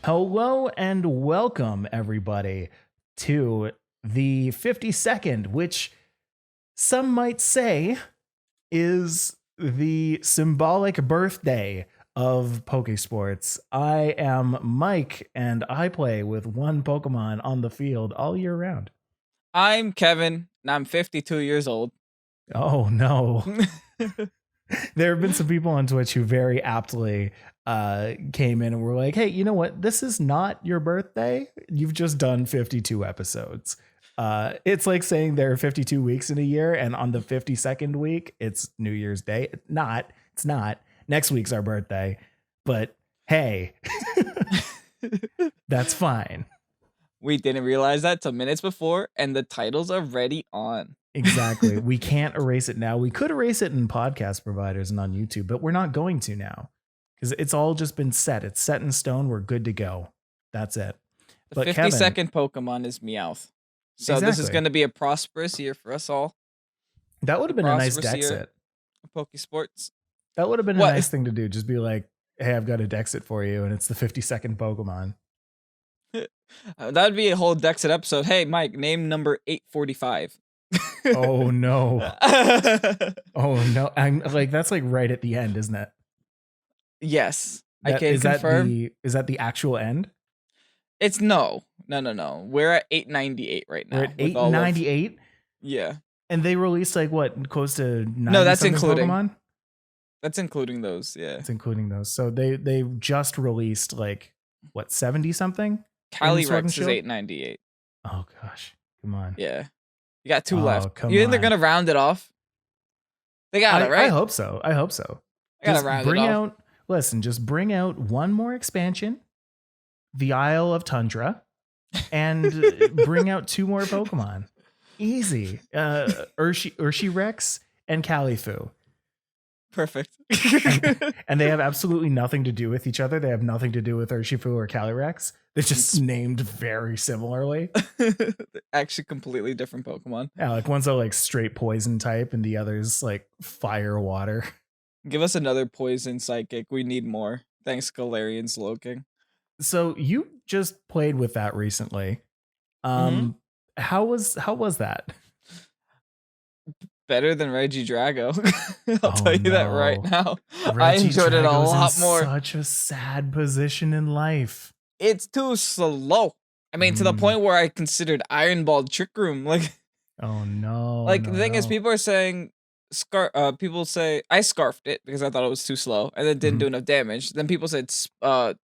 Hello and welcome, everybody, to the 52nd, which some might say is the symbolic birthday of Pokésports. I am Mike, and I play with one Pokemon on the field all year round. I'm Kevin, and I'm 52 years old. Oh, no. There have been some people on Twitch who very aptly came in and were like, hey, you know what? This is not your birthday. You've just done 52 episodes. It's like saying there are 52 weeks in a year, and on the 52nd week, it's New Year's Day. It's not. Next week's our birthday. But hey, that's fine. We didn't realize that till minutes before, and the title's already on. Exactly. We can't erase it now. We could erase it in podcast providers and on YouTube, but we're not going to now because it's all just been set. It's set in stone. We're good to go. That's it. The 52nd Pokemon is Meowth. So Exactly. This is going to be a prosperous year for us all. That would have been a nice Dexit. Pokésports. That would have been a nice thing to do. Just be like, hey, I've got a Dexit for you, and it's the 52nd Pokemon. That would be a whole Dexit episode. Hey, Mike, name number 845. Oh no. Oh no. I'm like, that's like right at the end, isn't it? Yes. I can confirm. Is that the actual end? It's no. We're at 898 right now. We're at 898? Yeah. And they released like what, close to 90 No, that's including Pokemon? That's including those, yeah. It's including those. So they just released like what, 70 something? Calyrex is 898. Oh gosh. Come on. Yeah. You got two left. You think they're gonna round it off? They got it, right? I hope so. I gotta round it off. Just bring out one more expansion, the Isle of Tundra, and bring out two more Pokemon. Easy. Urshirex and Califu. Perfect. and they have absolutely nothing to do with each other. They have nothing to do with Urshifu or Calyrex. They're just named very similarly. Actually, completely different Pokemon. Yeah, like one's a like straight poison type, and the other's like fire water. Give us another poison psychic. We need more. Thanks, Galarian Slowking. So you just played with that recently. How was that? Better than Regidrago. I'll tell you that right now. I enjoyed it a lot more. Such a sad position in life. It's too slow. I mean, to the point where I considered Iron Ball Trick Room. Like, oh no. Like the thing is, people are saying people say I scarfed it because I thought it was too slow and it didn't do enough damage. Then people said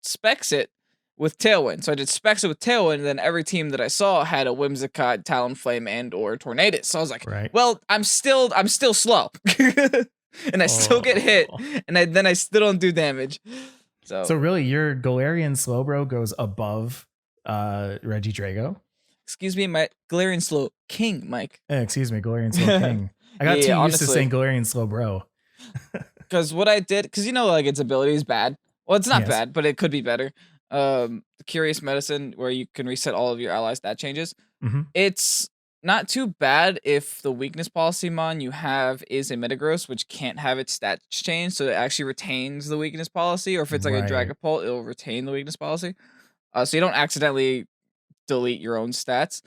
specs it with Tailwind. So I did specs it with Tailwind, and then every team that I saw had a Whimsicott, Talonflame, and or Tornadus. So I was like, well, I'm still slow. And I still get hit, and then I still don't do damage. So really your Galarian Slowbro goes above Regidrago? Excuse me, my Galarian Slow King, Mike. Excuse me, Galarian Slow King. I got too used to saying Galarian Slowbro. Because what I did, because like its ability is bad. Well, it's not bad, but it could be better. The Curious Medicine, where you can reset all of your ally stat changes. It's not too bad if the weakness policy mon you have is a Metagross, which can't have its stats changed, so it actually retains the weakness policy, or if it's like a Dragapult, it'll retain the weakness policy. So you don't accidentally delete your own stats.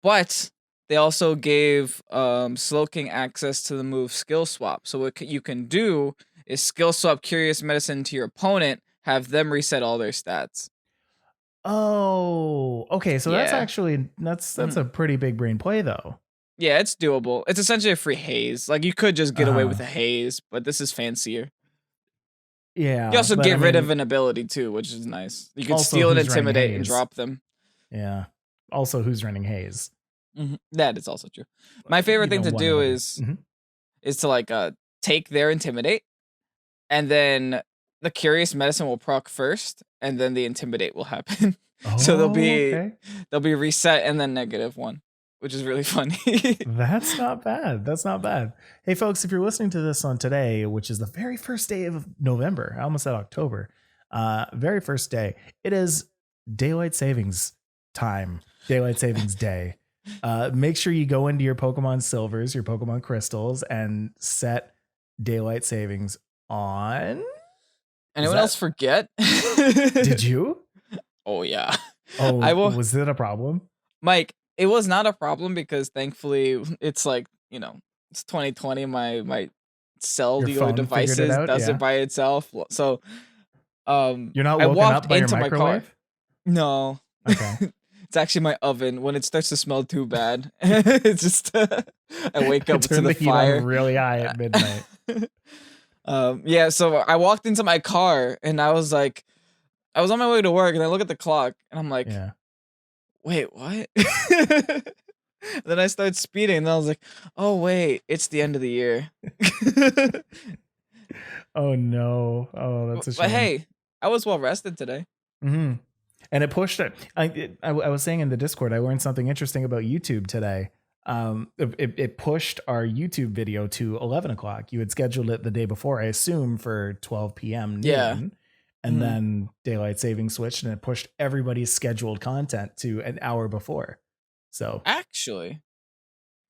But they also gave Slowking access to the move Skill Swap. So what you can do is Skill Swap Curious Medicine to your opponent, have them reset all their stats. Oh, okay. So that's actually that's a pretty big brain play, though. Yeah, it's doable. It's essentially a free haze. Like you could just get away with a haze, but this is fancier. Yeah. You also get rid of an ability too, which is nice. You can steal and intimidate and drop them. Yeah. Also, who's running haze? That is also true. My favorite thing to do is to like take their intimidate, and then the Curious Medicine will proc first, and then the intimidate will happen. So they'll be reset and then -1, which is really funny. That's not bad. Hey folks, if you're listening to this on today, which is the very first day of November, I almost said October, very first day, it is daylight savings time, daylight savings day. Make sure you go into your Pokemon Silvers, your Pokemon Crystals, and set daylight savings on. Anyone else forget? Did you? Oh yeah. Oh, I will, was it a problem? Mike. It was not a problem because thankfully it's like, it's 2020. My Your cellular phone figured it devices out? does it Yeah. by itself. So You're not I woken up walked by your into my car. microwave? No. Okay. It's actually my oven. When it starts to smell too bad, it's just I wake up to Turn the the heat on fire. really high at midnight. Yeah, so I walked into my car and I was like, I was on my way to work and I look at the clock and I'm like, Yeah. wait, what? Then I started speeding and I was like, oh wait, it's the end of the year. Oh no. Oh, that's a But shame. hey, I was well rested today. Mm-hmm. And it pushed it. I was saying in the Discord, I learned something interesting about YouTube today. It pushed our YouTube video to 11 o'clock. You had scheduled it the day before, I assume, for 12 p.m. noon. Yeah. And then daylight saving switched, and it pushed everybody's scheduled content to an hour before. So actually,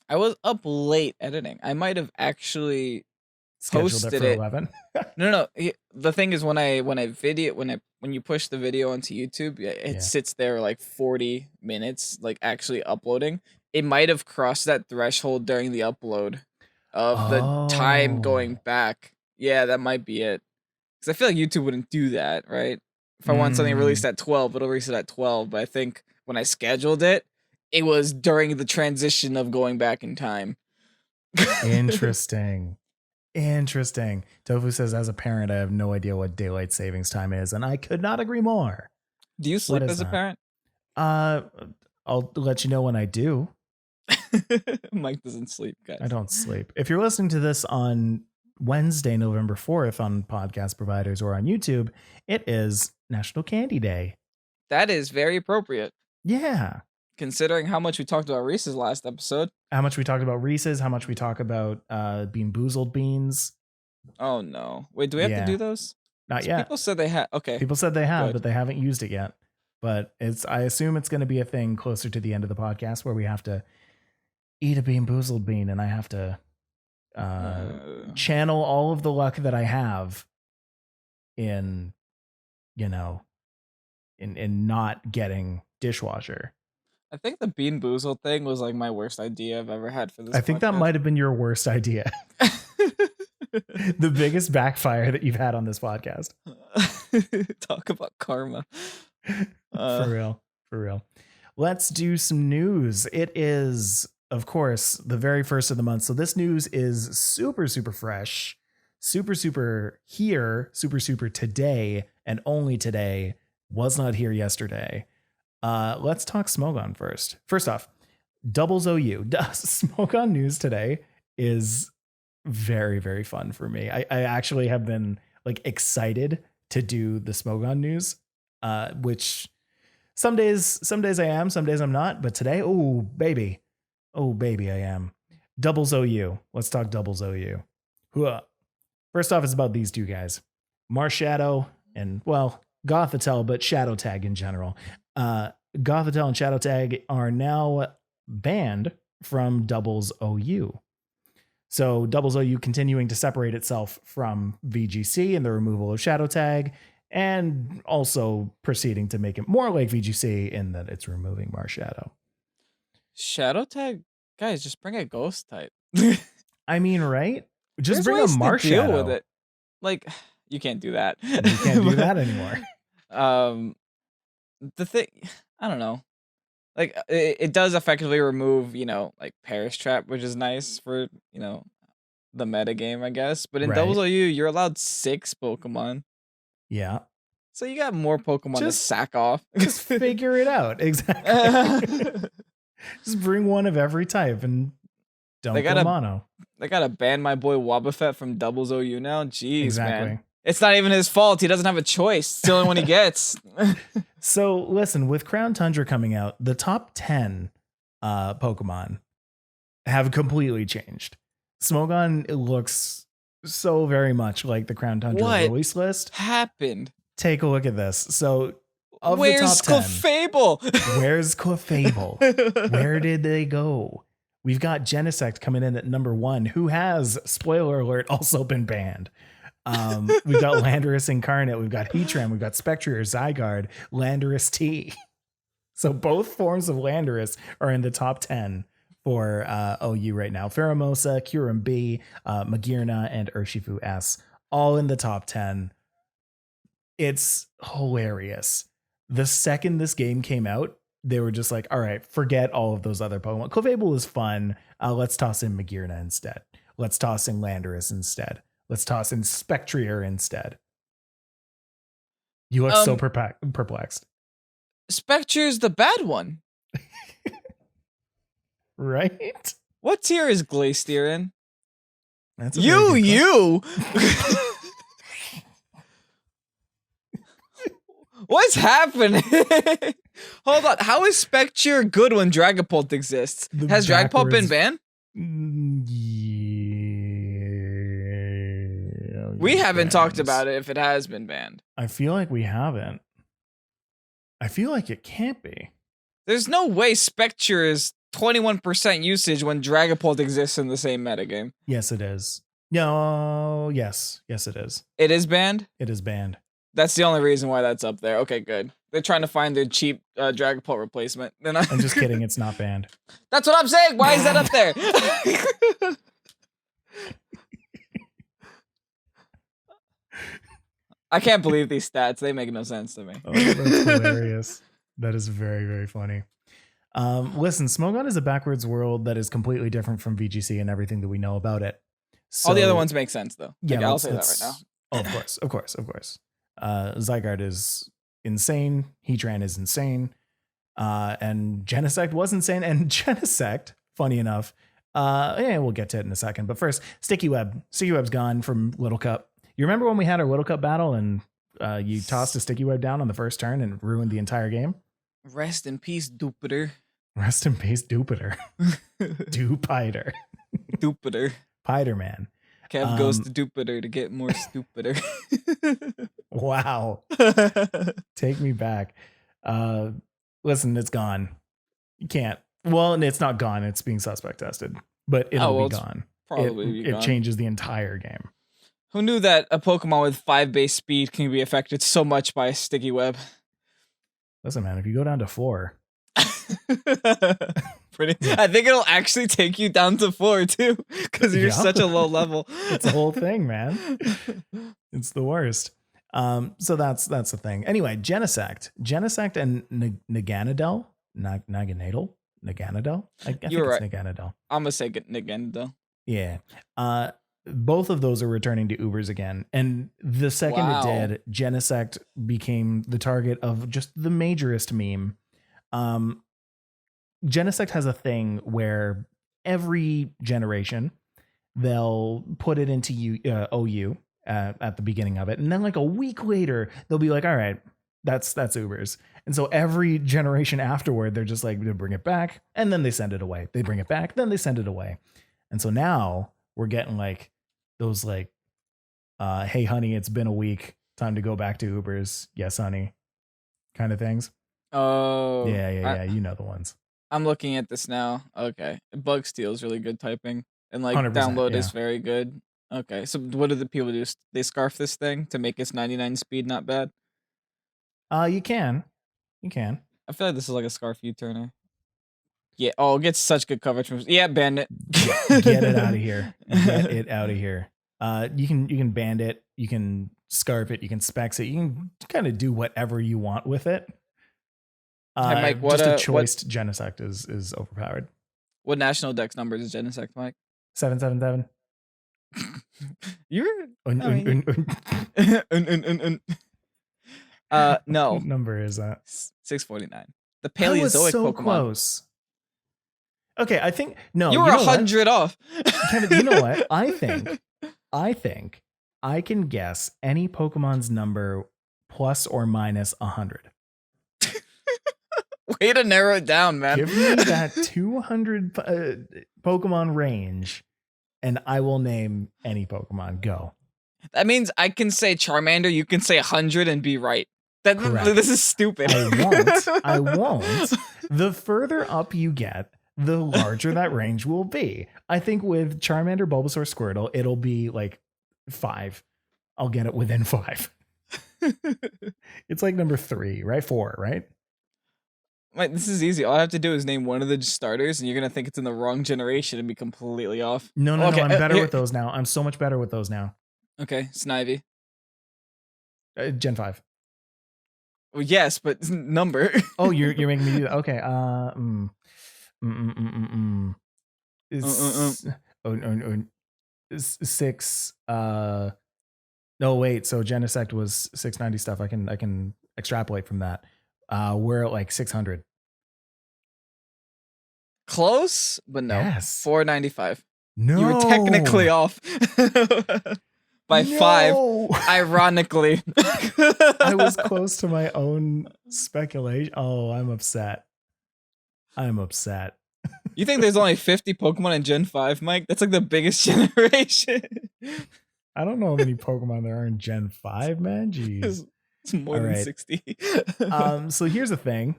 I was up late editing. I might have actually scheduled it posted for it. 11. No. The thing is, when you push the video onto YouTube, it sits there like 40 minutes, like actually uploading. It might have crossed that threshold during the upload of the time going back. Yeah, that might be it. Because I feel like YouTube wouldn't do that, right? If I want something released at 12, it'll release it at 12. But I think when I scheduled it, it was during the transition of going back in time. Interesting. Tofu says, as a parent, I have no idea what daylight savings time is, and I could not agree more. Do you sleep as a parent? I'll let you know when I do. Mike doesn't sleep, guys. I don't sleep. If you're listening to this on Wednesday, November 4th on podcast providers or on YouTube, it is National Candy Day. That is very appropriate. Yeah. Considering how much we talked about Reese's last episode. How much we talked about Reese's, how much we talk about Bean Boozled beans. Oh, no. Wait, do we have to do those? Not yet. People said they had. Okay. People said they have, but they haven't used it yet. But I assume it's going to be a thing closer to the end of the podcast where we have to eat a Bean Boozled bean, and I have to channel all of the luck that I have in not getting dishwasher. I think the Bean Boozled thing was like my worst idea I've ever had for this. I think that might have been your worst idea. The biggest backfire that you've had on this podcast. Talk about karma. For real. Let's do some news. It is, of course, the very first of the month. So this news is super, super fresh, super, super here, super, super today, and only today. Was not here yesterday. Let's talk Smogon first. First off, Doubles OU. Smogon news today is very, very fun for me. I actually have been like excited to do the Smogon news, which some days I am, some days I'm not. But today, oh baby, I am. Doubles OU. Let's talk Doubles OU. First off, it's about these two guys, Marshadow and, well, Gothitelle, but Shadow Tag in general. Gothitelle and Shadow Tag are now banned from Doubles OU. So Doubles OU continuing to separate itself from VGC and the removal of Shadow Tag, and also proceeding to make it more like VGC in that it's removing Marshadow. Shadow Tag? Guys, just bring a ghost type. I mean, right? Just There's bring a Marshadow. Deal with it. Like, you can't do that. You can't do that anymore. The thing, I don't know. Like, it does effectively remove, like Perish Trap, which is nice for, the meta game, I guess. But in Doubles OU, you're allowed 6 Pokemon. Yeah. So you got more Pokemon to sack off. Just figure it out. Exactly. Just bring one of every type and don't go mono. They gotta ban my boy Wobbuffet from Doubles OU now. Jeez, man. It's not even his fault. He doesn't have a choice. It's the only one he gets. So listen, with Crown Tundra coming out, the top 10 Pokemon have completely changed. Smogon looks so very much like the Crown Tundra release list. Happened? Take a look at this. So where's the top 10, Clefable? Where's Clefable? Where did they go? We've got Genesect coming in at number 1, who has, spoiler alert, also been banned. We've got Landorus Incarnate, we've got Heatran, we've got Spectrier, Zygarde, Landorus T. So both forms of Landorus are in the top 10 for OU right now. Pheromosa, Kyurem B, Magearna, and Urshifu S, all in the top 10. It's hilarious. The second this game came out, they were just like, all right, forget all of those other Pokemon. Clefable is fun. Let's toss in Magearna instead. Let's toss in Landorus instead. Let's toss in Spectrier instead. You look so perplexed. Spectre's the bad one. Right? What tier is Glacier in? That's you. What's happening? Hold on. How is Spectre good when Dragapult exists? Has Dragapult been banned? Yeah, we haven't talked about it if it has been banned. I feel like we haven't. I feel like it can't be. There's no way Spectre is 21% usage when Dragapult exists in the same metagame. Yes, it is. No, yes, it is. It is banned? It is banned. That's the only reason why that's up there. Okay, good. They're trying to find their cheap Dragapult replacement. I'm just kidding. It's not banned. That's what I'm saying. Why is that up there? I can't believe these stats. They make no sense to me. Oh, that's hilarious. That is very, very funny. Listen, Smogon is a backwards world that is completely different from VGC and everything that we know about it. So, all the other ones make sense, though. Yeah, I'll say that right now. Oh, of course. Zygarde is insane. Heatran is insane. And Genesect was insane. And Genesect, funny enough, we'll get to it in a second. But first, Sticky Web. Sticky Web's gone from Little Cup. You remember when we had our Little Cup battle and you tossed a Sticky Web down on the first turn and ruined the entire game? Rest in peace, Dupiter. Rest in peace, Dupiter. Dupiter. Dupiter. Piter Man. Kev goes to Dupiter to get more stupider. Wow. Take me back. Listen, it's gone. You can't. Well, it's not gone. It's being suspect tested, but it'll be gone. It changes the entire game. Who knew that a Pokemon with 5 base speed can be affected so much by a Sticky Web? Listen, man, if you go down to 4. I think it'll actually take you down to 4 too, because you're such a low level. It's the whole thing, man. It's the worst. So that's the thing. Anyway, Genesect and Naganadel. Naganadel? I think You're right. It's Naganadel. I'm gonna say Naganadel. Yeah. Both of those are returning to Ubers again. And the second it did, Genesect became the target of just the majorest meme. Genesect has a thing where every generation they'll put it into OU at the beginning of it, and then like a week later they'll be like, all right, that's Ubers. And so every generation afterward they're just like, they bring it back and then they send it away. They bring it back, then they send it away. And so now we're getting like those like hey honey, it's been a week, time to go back to Ubers, yes honey, kind of things. Oh yeah, you know the ones. I'm looking at this now. Okay, Bug Steal is really good typing, and like download is very good. Okay, so what do the people do? They scarf this thing to make its 99 speed not bad. You can. I feel like this is like a scarf U-turner. Yeah. Oh, it gets such good coverage from. Yeah, Bandit. Get it out of here. Get it out of here. You can band it. You can scarf it. You can specs it. You can kind of do whatever you want with it. Hey, Mike, what just a choice Genesect is overpowered. What national dex numbers is Genesect, Mike? 777. You're no. What number is that? 649. The Paleozoic so Pokemon. Close. Okay, I think no. You were 100 off. Kevin, you know what? I think I can guess any Pokemon's number plus or minus 100. Way to narrow it down, man. Give me that 200 Pokemon range, and I will name any Pokemon. Go. That means I can say Charmander, you can say 100 and be right. This is stupid. I won't. The further up you get, the larger that range will be. I think with Charmander, Bulbasaur, Squirtle, it'll be like 5. I'll get it within 5. It's like number 3, right? 4, right? Wait, this is easy. All I have to do is name one of the starters, and you're gonna think it's in the wrong generation and be completely off. No. I'm better with those now. I'm so much better with those now. Okay, Snivy. Gen 5. Well, yes, but number. Oh, you're making me do that. Okay. Is 6. No, wait. So Genesect was 690 stuff. I can extrapolate from that. We're at like 600. Close, but no. Yes. 495. No. You were technically off by 5. Ironically. I was close to my own speculation. Oh, I'm upset. You think there's only 50 Pokemon in Gen 5, Mike? That's like the biggest generation. I don't know how many Pokemon there are in Gen 5, man. Jeez. It's more than 60. So here's the thing.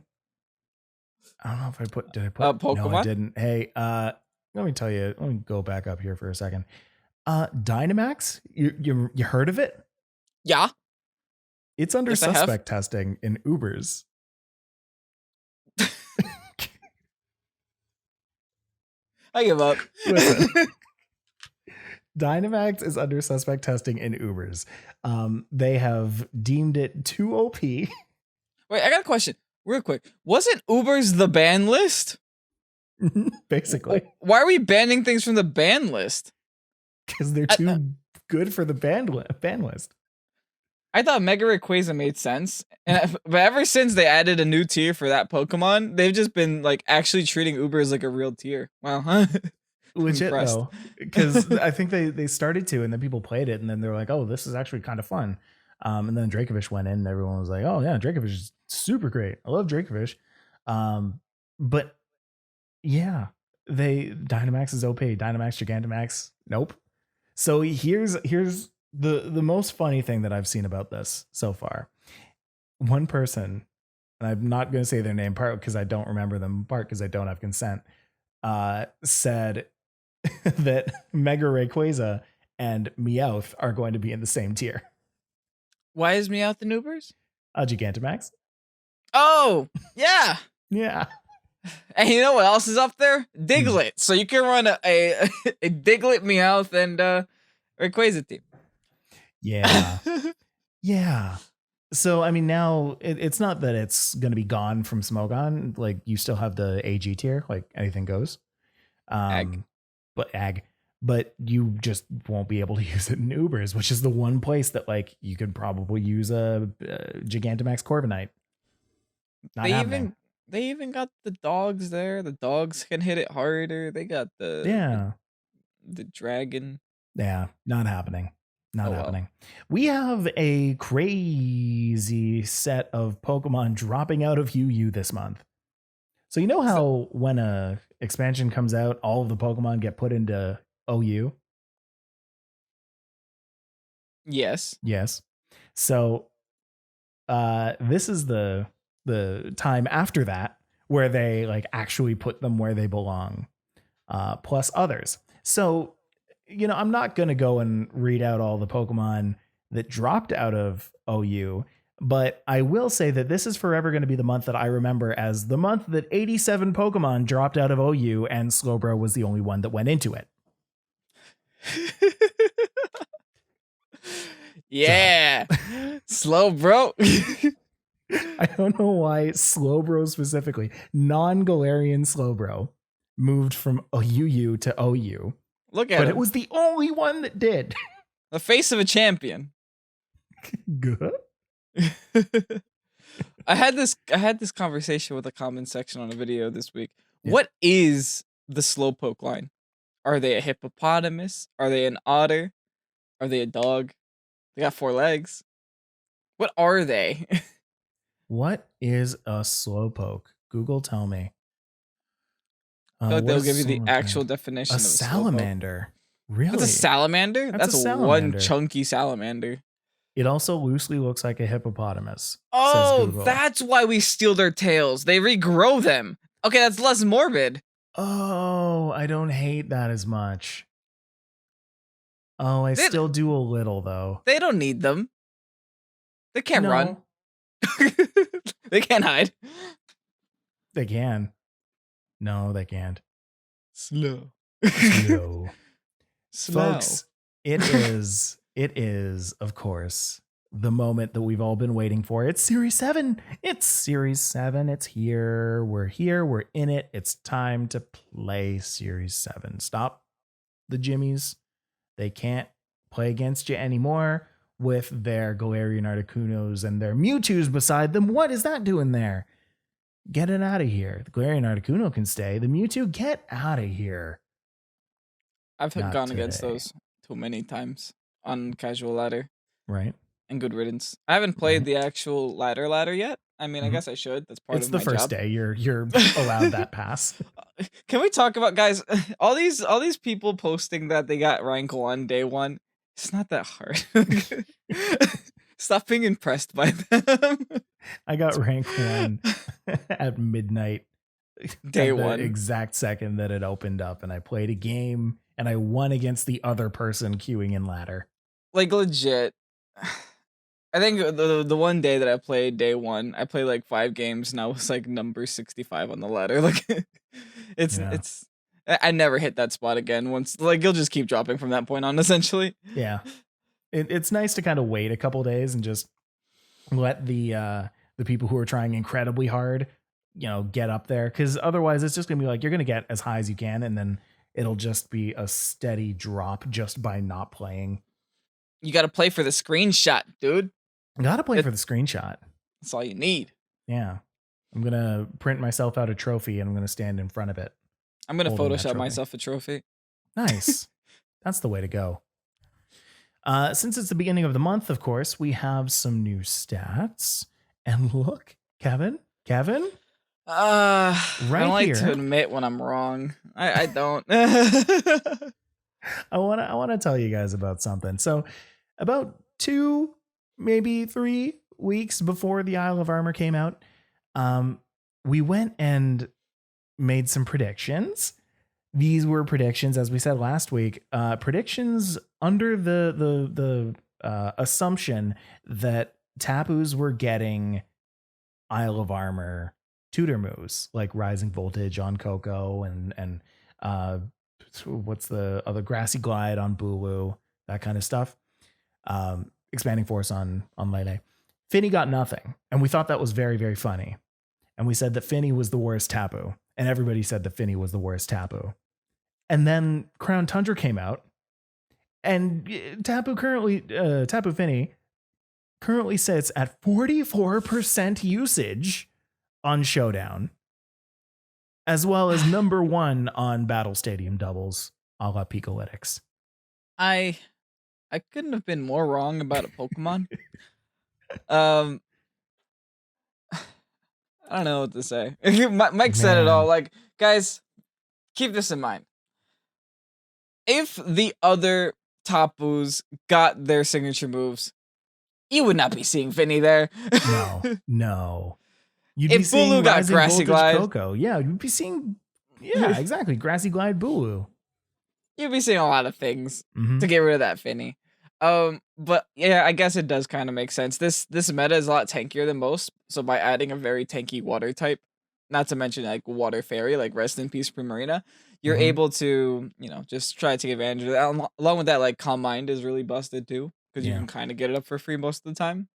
I don't know if did I put Pokemon? No, I didn't. Hey, let me tell you, let me go back up here for a second. Dynamax, you heard of it? Yeah. It's under suspect testing in Ubers. I give up. Listen. Dynamax is under suspect testing in Ubers. They have deemed it too OP. Wait, I got a question. Real quick. Wasn't Ubers the ban list? Basically. Why are we banning things from the ban list? Because they're too good for the ban list. I thought Mega Rayquaza made sense. But ever since they added a new tier for that Pokemon, they've just been like actually treating Uber as like a real tier. Wow, huh? Legit though, because I think they started to, and then people played it, and then they were like, "Oh, this is actually kind of fun." And then Dracovish went in, and everyone was like, "Oh yeah, Dracovish is super great. I love Dracovish." But yeah, Dynamax is OP. Dynamax, Gigantamax, nope. So here's the most funny thing that I've seen about this so far. One person, and I'm not going to say their name, part because I don't remember them, part because I don't have consent, said that Mega Rayquaza and Meowth are going to be in the same tier. Why is Meowth in Ubers? Gigantamax. Oh, yeah. Yeah. And you know what else is up there? Diglett. So you can run a Diglett, Meowth, and Rayquaza team. Yeah. Yeah. So, I mean, now it's not that it's going to be gone from Smogon. Like, you still have the AG tier, like anything goes. Ag. But you just won't be able to use it in Ubers, which is the one place that like you could probably use a Gigantamax Corviknight. They even got the dogs there. The dogs can hit it harder. They got the dragon. Yeah, not happening. Not happening. Well. We have a crazy set of Pokemon dropping out of UU this month. So you know how when a expansion comes out, all of the Pokemon get put into OU? Yes. Yes. So this is the time after that where they like actually put them where they belong, plus others. So, you know, I'm not going to go and read out all the Pokemon that dropped out of OU, but I will say that this is forever going to be the month that I remember as the month that 87 Pokemon dropped out of OU and Slowbro was the only one that went into it. Yeah. Slowbro. I don't know why Slowbro specifically, non-Galarian Slowbro, moved from UU to OU. Look at but him. It was the only one that did. The face of a champion. Good. I had this conversation with a comment section on a video this week. Yeah. What is the Slowpoke line? Are they a hippopotamus? Are they an otter? Are they a dog? They got 4 legs. What are they? What is a Slowpoke? Google, tell me. They'll give you the actual definition of a salamander. Really? That's a salamander? That's a salamander. One chunky salamander. It also loosely looks like a hippopotamus. Oh, that's why we steal their tails. They regrow them. Okay, that's less morbid. Oh, I don't hate that as much. Oh, I still do a little though. They don't need them. They can't run. They can't hide. They can. No, they can't. Slow. Folks, it is, of course, the moment that we've all been waiting for. It's Series 7. It's Series 7. It's here. We're here. We're in it. It's time to play Series 7. Stop the Jimmies. They can't play against you anymore with their Galarian Articunos and their Mewtwo's beside them. What is that doing there? Get it out of here. The Galarian Articuno can stay. The Mewtwo, get out of here. I've gone against those too many times on casual ladder. Right. And good riddance. I haven't played the actual ladder yet. I mean, I guess I should. That's part of my job. It's the first day. You're allowed that pass. Can we talk about, guys, all these people posting that they got rank 1 day 1? It's not that hard. Stop being impressed by them. I got rank 1 at midnight. Day at the 1. Exact second that it opened up, and I played a game and I won against the other person queuing in ladder. Like, legit. I think the one day that I played day 1, I played like 5 games and I was like number 65 on the ladder. Like it's I never hit that spot again. Once, like, you'll just keep dropping from that point on, essentially. Yeah. It's nice to kind of wait a couple days and just let the people who are trying incredibly hard, get up there, because otherwise it's just gonna be like you're gonna get as high as you can and then it'll just be a steady drop just by not playing. You got to play for the screenshot, dude. Got to play for the screenshot. That's all you need. Yeah. I'm going to print myself out a trophy and I'm going to stand in front of it. I'm going to Photoshop myself a trophy. Nice. That's the way to go. Since it's the beginning of the month, of course, we have some new stats. And look, Kevin. I don't like to admit when I'm wrong. I don't. I want to tell you guys about something. So about 2, maybe 3 weeks before the Isle of Armor came out, we went and made some predictions. These were predictions, as we said last week, predictions under the assumption that Tapus were getting Isle of Armor tutor moves like Rising Voltage on Coco and what's the other, Grassy Glide on Bulu, that kind of stuff. Expanding Force on Lele. Finny got nothing. And we thought that was very, very funny. And we said that Finny was the worst Tapu. And everybody said that Finny was the worst Tapu. And then Crown Tundra came out. And Tapu Finny currently sits at 44% usage on Showdown, as well as number 1 on Battle Stadium doubles, a la Picolytics. I couldn't have been more wrong about a Pokemon. I don't know what to say. Mike said it all. Like, guys, keep this in mind. If the other Tapus got their signature moves, you would not be seeing Finny there. No. You'd if Bulu got Grassy Glide, Coco, yeah, you'd be seeing, exactly, Grassy Glide Bulu. You'd be seeing a lot of things to get rid of that Finny. But yeah, I guess it does kind of make sense. This meta is a lot tankier than most, so by adding a very tanky water type, not to mention like Water Fairy, like Rest in Peace Primarina, you're able to, just try to take advantage of that. Along with that, like Calm Mind is really busted too, because you can kind of get it up for free most of the time.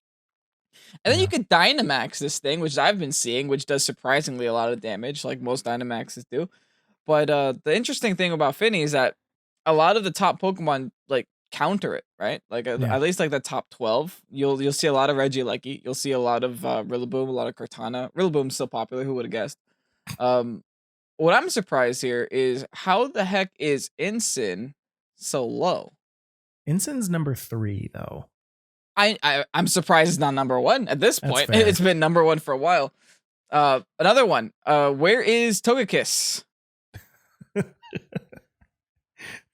And then you could Dynamax this thing, which I've been seeing, which does surprisingly a lot of damage, like most Dynamaxes do. But the interesting thing about Finny is that a lot of the top Pokemon like counter it, right? Like at least like the top 12, you'll see a lot of Regieleki, you'll see a lot of Rillaboom, a lot of Cortana. Rillaboom's still popular, who would have guessed? What I'm surprised here is how the heck is Incin so low? Incin's number 3 though. I'm surprised it's not number 1 at this point. It's been number 1 for a while. Another one. Where is Togekiss? I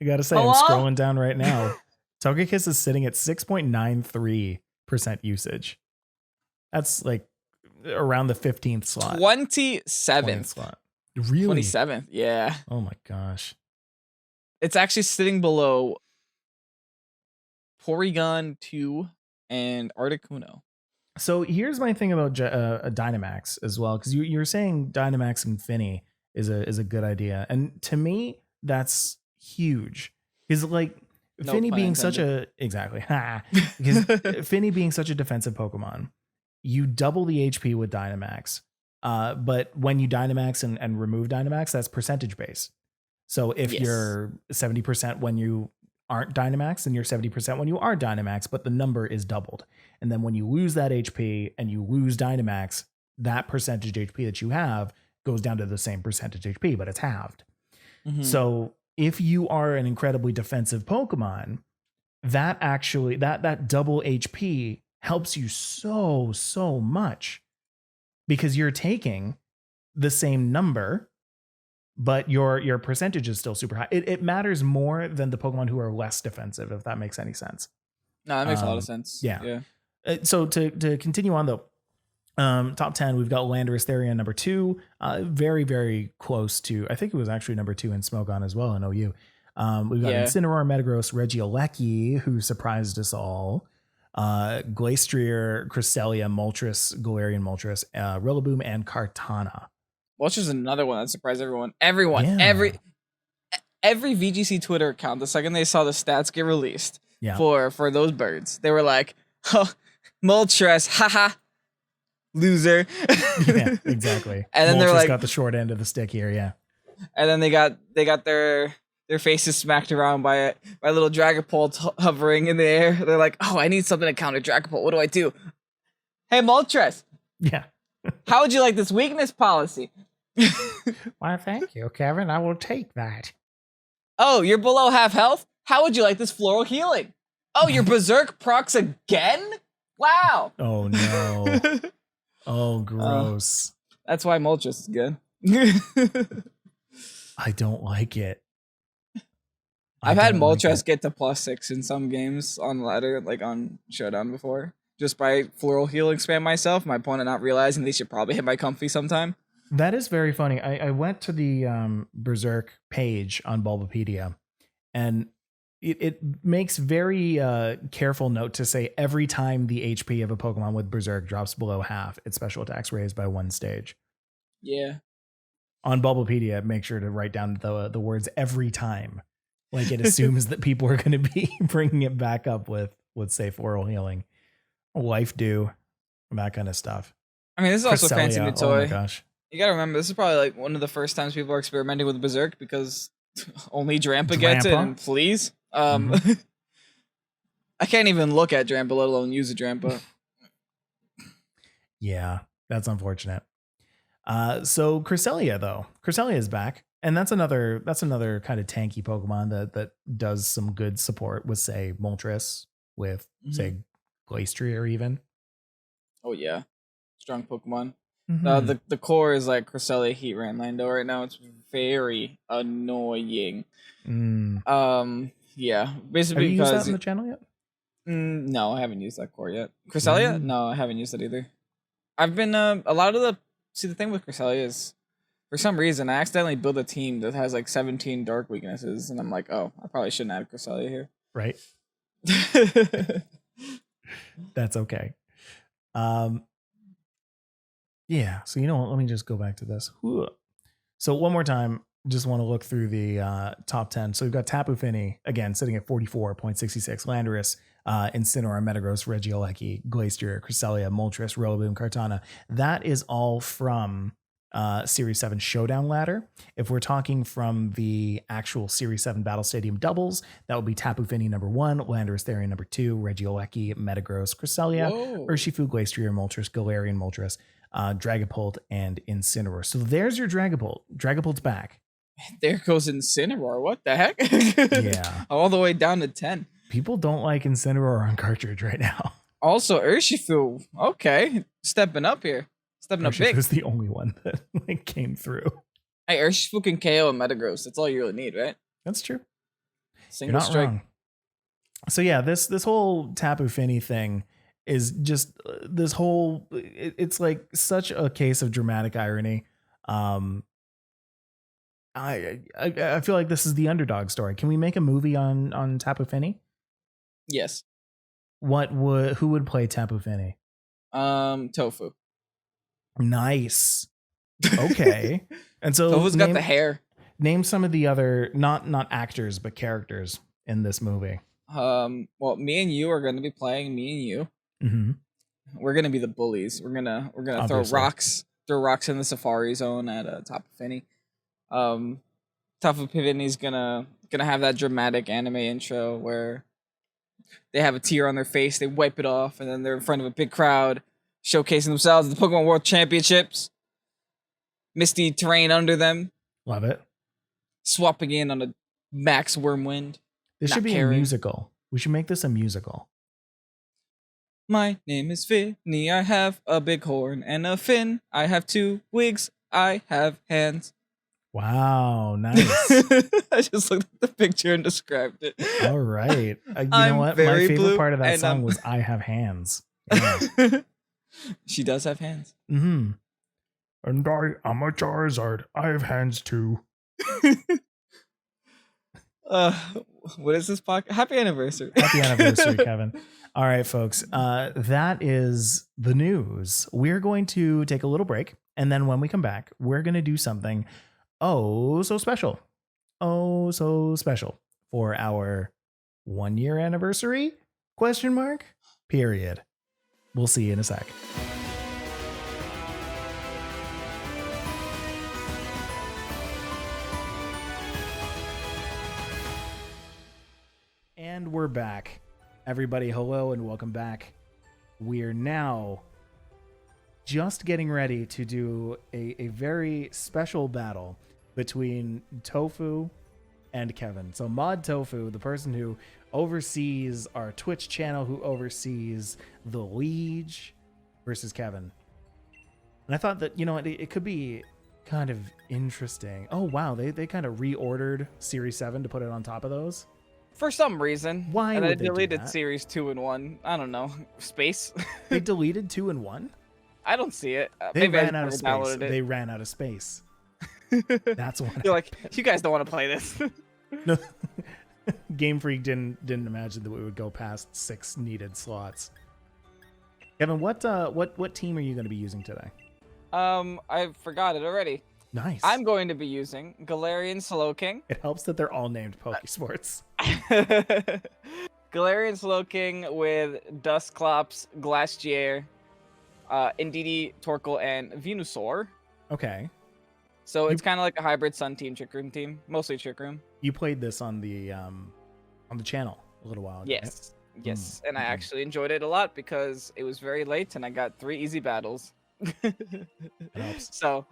gotta say, Hello? I'm scrolling down right now. Togekiss is sitting at 6.93% usage. That's like around the 15th slot. 27th slot. Really? 27th, yeah. Oh my gosh. It's actually sitting below Porygon 2, and Articuno. So here's my thing about Dynamax as well, because you were saying Dynamax and Finny is a good idea, and to me that's huge. Because like No Finny pun being such intended. a exactly because Finny being such a defensive Pokemon, you double the HP with Dynamax. But when you Dynamax and remove Dynamax, that's percentage based. So if Yes. you're 70% when you aren't Dynamax, then you're 70% when you are Dynamax, but the number is doubled. And then when you lose that HP and you lose Dynamax, that percentage HP that you have goes down to the same percentage HP, but it's halved. Mhm. So if you are an incredibly defensive Pokemon, that actually that double HP helps you so much, because you're taking the same number, but your percentage is still super high. It matters more than the Pokemon who are less defensive, if that makes any sense. No, that makes a lot of sense. Yeah. So to continue on though, top 10, we've got Landorus Therian number 2, very, very close to, I think it was actually number 2 in Smogon as well in OU. We've got Incineroar, Metagross, Regieleki, who surprised us all. Glastrier, Cresselia, Moltres, Galarian Moltres, Rillaboom, and Kartana. Moltres is another one that surprised everyone. Every VGC Twitter account, the second they saw the stats get released for those birds, they were like, oh, Moltres, haha, loser. Yeah, exactly. And then Moltres they're like, got the short end of the stick here, yeah. And then they got their faces smacked around by little Dragapult hovering in the air. They're like, oh, I need something to counter Dragapult. What do I do? Hey, Moltres. Yeah. How would you like this weakness policy? Why, thank you, Kevin. I will take that. Oh, you're below half health? How would you like this floral healing? Oh, your Berserk procs again? Wow. Oh, no. Oh, gross. That's why Moltres is good. I don't like it. I've had Moltres get to +6 in some games on ladder, like on Showdown before, just by floral healing spam myself, my opponent not realizing they should probably hit my comfy sometime. That is very funny. I went to the Berserk page on Bulbapedia, and it makes very careful note to say every time the HP of a Pokemon with Berserk drops below half, its special attacks raised by 1 stage. Yeah. On Bulbapedia, make sure to write down the words every time. Like it assumes that people are going to be bringing it back up with say, floral healing, life dew, that kind of stuff. I mean, this is also a fancy new toy. Oh my gosh. You gotta remember, this is probably like one of the first times people are experimenting with Berserk, because only Drampa gets it, and please. I can't even look at Drampa, let alone use a Drampa. Yeah, that's unfortunate. So Cresselia though. Cresselia is back. And that's another kind of tanky Pokemon that does some good support with, say, Moltres, with say Glastrier even. Oh yeah. Strong Pokemon. The core is like Cresselia, Heatran, Lando right now. It's very annoying. Yeah. Basically, have you used that in the channel yet? No, I haven't used that core yet. Cresselia? No, I haven't used it either. I've been a lot of the thing with Cresselia is, for some reason, I accidentally built a team that has like 17 dark weaknesses, and I'm like, oh, I probably shouldn't add Cresselia here. Right. That's okay. Yeah, so you know what? Let me just go back to this. So one more time, just want to look through the top 10. So we've got Tapu Fini, again, sitting at 44.66. Landorus, Incineroar, Metagross, Regieleki, Glastrier, Cresselia, Moltres, Rillaboom, Kartana. That is all from Series 7 Showdown ladder. If we're talking from the actual Series 7 Battle Stadium doubles, that would be Tapu Fini number 1, Landorus Therian number 2, Regieleki, Metagross, Cresselia, Urshifu, Glastrier, Moltres, Galarian Moltres, Dragapult, and Incineroar. So there's your Dragapult. Dragapult's back. There goes Incineroar. What the heck? Yeah. All the way down to 10. People don't like Incineroar on cartridge right now. Also, Urshifu. Okay. Stepping up here. Stepping up big. Urshifu's the only one that like came through. Hey, Urshifu can KO and Metagross. That's all you really need, right? That's true. Single You're not strike. wrong. So yeah, this whole Tapu Fini thing is just this whole, it's like such a case of dramatic irony. I feel like this is the underdog story. Can we make a movie on Tapu Fini? Yes. Who would play Tapu Fini? Tofu. Nice. Okay. And so Tofu's got the hair. Name some of the other not actors but characters in this movie. Well, me and you are going to be playing me and you. Mm-hmm. We're going to be the bullies. We're gonna throw rocks in the Safari Zone at Tapu Fini. Tapu Fini's gonna have that dramatic anime intro where they have a tear on their face, they wipe it off, and then they're in front of a big crowd, showcasing themselves at the Pokemon World Championships. Misty terrain under them. Love it. Swapping in on a max Wormwind. This should be a musical. We should make this a musical. My name is Finny. I have a big horn and a fin. I have 2 wigs. I have hands. Wow, nice. I just looked at the picture and described it. All right. You know what? My favorite part of that song was I have hands. Yeah. She does have hands. Mm-hmm. And I'm a Charizard. I have hands too. What is this podcast? Happy anniversary. Happy anniversary, Kevin. All right, folks. That is the news. We're going to take a little break. And then when we come back, we're going to do something oh so special for our 1-year anniversary ? Period. We'll see you in a sec. And we're back. Everybody, hello and welcome back. We're now just getting ready to do a very special battle between Tofu and Kevin. So Mod Tofu, the person who oversees our Twitch channel, who oversees the Liege, versus Kevin. And I thought that, it could be kind of interesting. Oh, wow. They kind of reordered Series 7 to put it on top of those. For some reason. Why and would they they do deleted that? Series 2 and 1. I don't know. Space. They deleted 2 and 1? I don't see it. They Maybe ran I out of never space. downloaded it. They ran out of space. That's what You're like, you guys don't want to play this. No, Game Freak didn't imagine that we would go past 6 needed slots. Kevin, what team are you going to be using today? I forgot it already. Nice. I'm going to be using Galarian Slowking. It helps that they're all named Pokésports. Galarian Slowking with Dusclops, Glacier, Indeedee, Torkoal, and Venusaur. Okay. So it's kind of like a hybrid Sun Team, Trick Room team, mostly Trick Room. You played this on the channel a little while ago. Yes, right? Yes, and I actually enjoyed it a lot because it was very late and I got 3 easy battles. So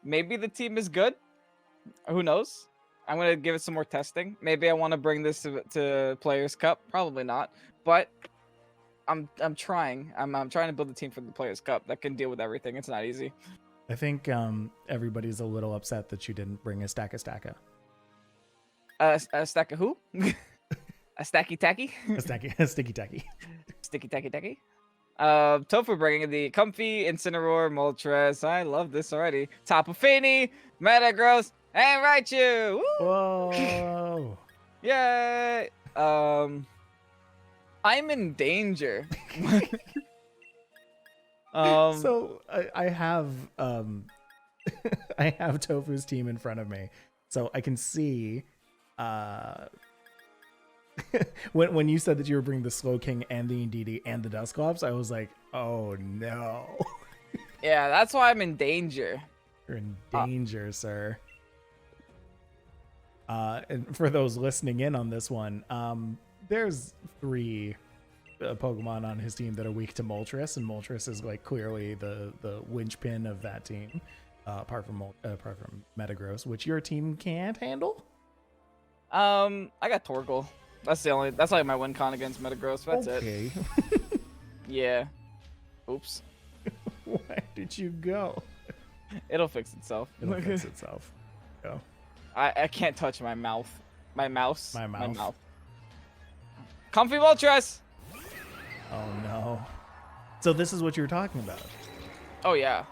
maybe the team is good. Who knows? I'm gonna give it some more testing. Maybe I want to bring this to Players Cup. Probably not, but I'm trying. I'm trying to build a team for the Players Cup that can deal with everything. It's not easy. I think everybody's a little upset that you didn't bring a Stacka. A stack of who? A stacky tacky? A sticky tacky. Sticky tacky tacky. Tofu bringing the Comfy, Incineroar, Moltres. I love this already. Tapu Fini, Metagross, and Raichu. Woo! Whoa! Yay! I'm in danger. So I have I have Tofu's team in front of me, so I can see when you said that you were bringing the Slowking and the Indeedee and the Dusclops, I was like, oh no. Yeah, that's why I'm in danger. You're in danger, sir. And for those listening in on this one, there's 3 Pokemon on his team that are weak to Moltres, and Moltres is like clearly the linchpin of that team. Apart from Metagross, which your team can't handle. I got Torkoal. That's like my win con against Metagross. That's okay. it. Yeah. Oops. Where did you go? It'll fix itself. It'll fix itself. Go. I can't touch my mouth. My mouse. My mouth. Comfy Moltres. Oh no. So this is what you were talking about. Oh yeah.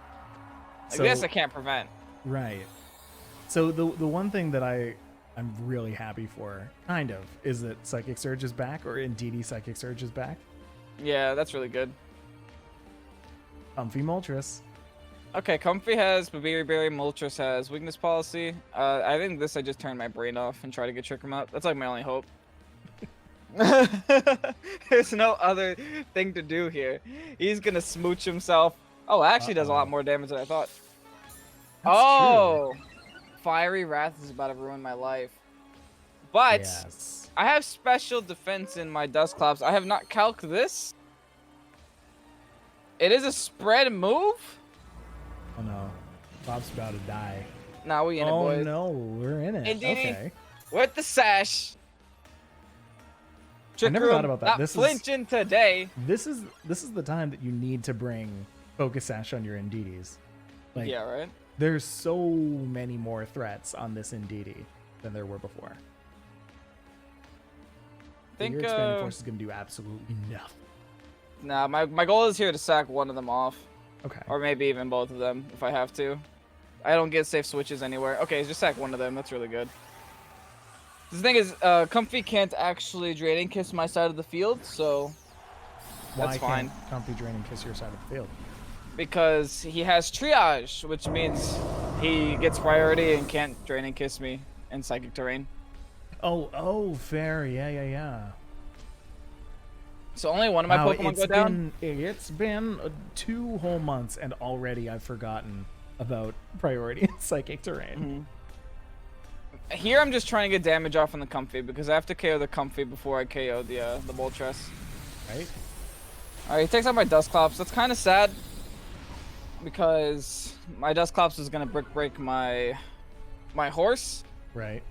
I guess I can't prevent. Right. So the one thing that I'm really happy for, kind of, is that Psychic Surge is back, or Indeedee Psychic Surge is back. Yeah, that's really good. Comfy Moltres. Okay, Comfy has Babiri Berry, Moltres has Weakness Policy. I think this I just turn my brain off and try to get Trick Room up. That's like my only hope. There's no other thing to do here. He's gonna smooch himself. Oh, it actually does a lot more damage than I thought. That's true. Fiery Wrath is about to ruin my life. But yes. I have special defense in my Dusclops. I have not calced this. It is a spread move. Oh no, Bob's about to die. Nah, we in it, boys. Oh no, we're in it. Indeed. Okay. With the sash. I never thought about that. Not flinching today. This is the time that you need to bring Focus Sash on your Indeedis. Like, yeah, right. There's so many more threats on this Indeedee than there were before. I think your expanding force is gonna do absolutely nothing. Nah, my goal is here to sack one of them off. Okay. Or maybe even both of them if I have to. I don't get safe switches anywhere. Okay, just sack one of them. That's really good. The thing is, Comfy can't actually Draining Kiss my side of the field, so that's fine. Why can't Comfy Draining Kiss your side of the field? Because he has Triage, which means he gets priority and can't Draining Kiss me in Psychic Terrain. Oh, fair. Yeah. So only one of my Pokemon go down? It's been 2 whole months, and already I've forgotten about priority in Psychic Terrain. Mm-hmm. Here I'm just trying to get damage off on the Comfy, because I have to KO the Comfy before I KO the Moltres. Right. Alright, he takes out my Dusclops. That's kind of sad, because my Dusclops is going to break my horse. Right.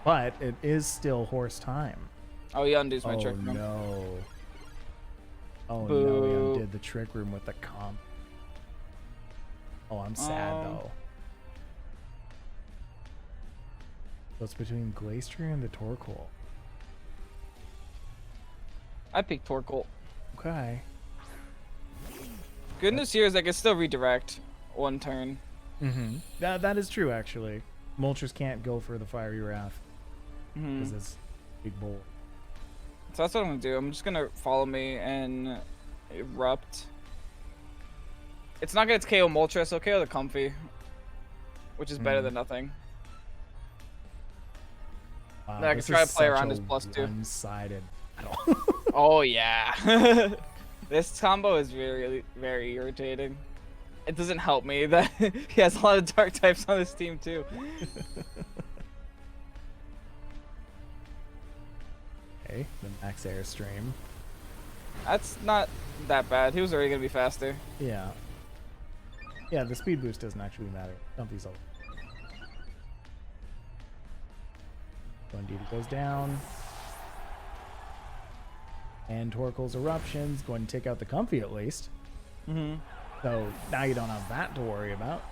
But it is still horse time. Oh, he undoes my Trick Room. No. Oh Boo. no, he undid the Trick Room with the comp. Oh, I'm sad though. So it's between Glacier and the Torkoal. I picked Torkoal. Okay. Good news here is I can still redirect one turn. Mm-hmm. That is true, actually. Moltres can't go for the Fiery Wrath. Because it's big bowl. So that's what I'm going to do. I'm just going to follow me and Erupt. It's not going to KO Moltres, so KO the Comfy. Which is better than nothing. Wow, then I can try to play around his +2. One-sided. Oh yeah. This combo is very, very irritating. It doesn't help me that he has a lot of dark types on his team too. Okay, the Max Airstream. That's not that bad. He was already gonna be faster. Yeah. Yeah, the speed boost doesn't actually matter. Comfy's all. Indeedee goes down. And Torkoal's Eruption's going to take out the Comfy at least. So now you don't have that to worry about.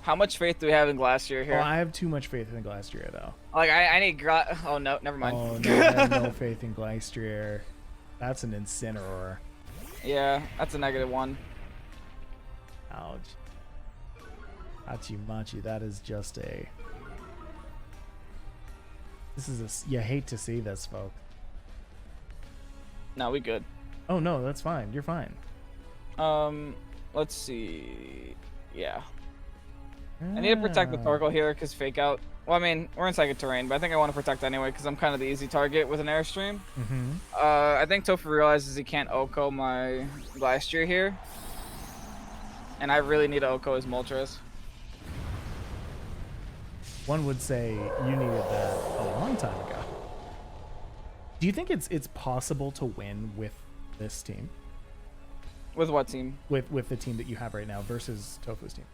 How much faith do we have in Glacier here? Oh, I have too much faith in Glacier though. Like I need oh no, never mind. Oh no, I have no faith in Glacier. That's an Incineroar. Yeah, that's a -1. Ouch. Hachimachi, that is just a... This is you hate to see this, folks. No, we good. Oh no, that's fine. You're fine. Let's see. Yeah. I need to protect the Torkoal here because Fake Out. Well, I mean, we're in Psychic Terrain, but I think I want to protect anyway because I'm kind of the easy target with an Airstream. I think Tofu realizes he can't Oko my Glacier here. And I really need to Oko his Moltres. One would say you needed that a long time ago. Do you think it's possible to win with this team? With what team? With the team that you have right now versus Tofu's team.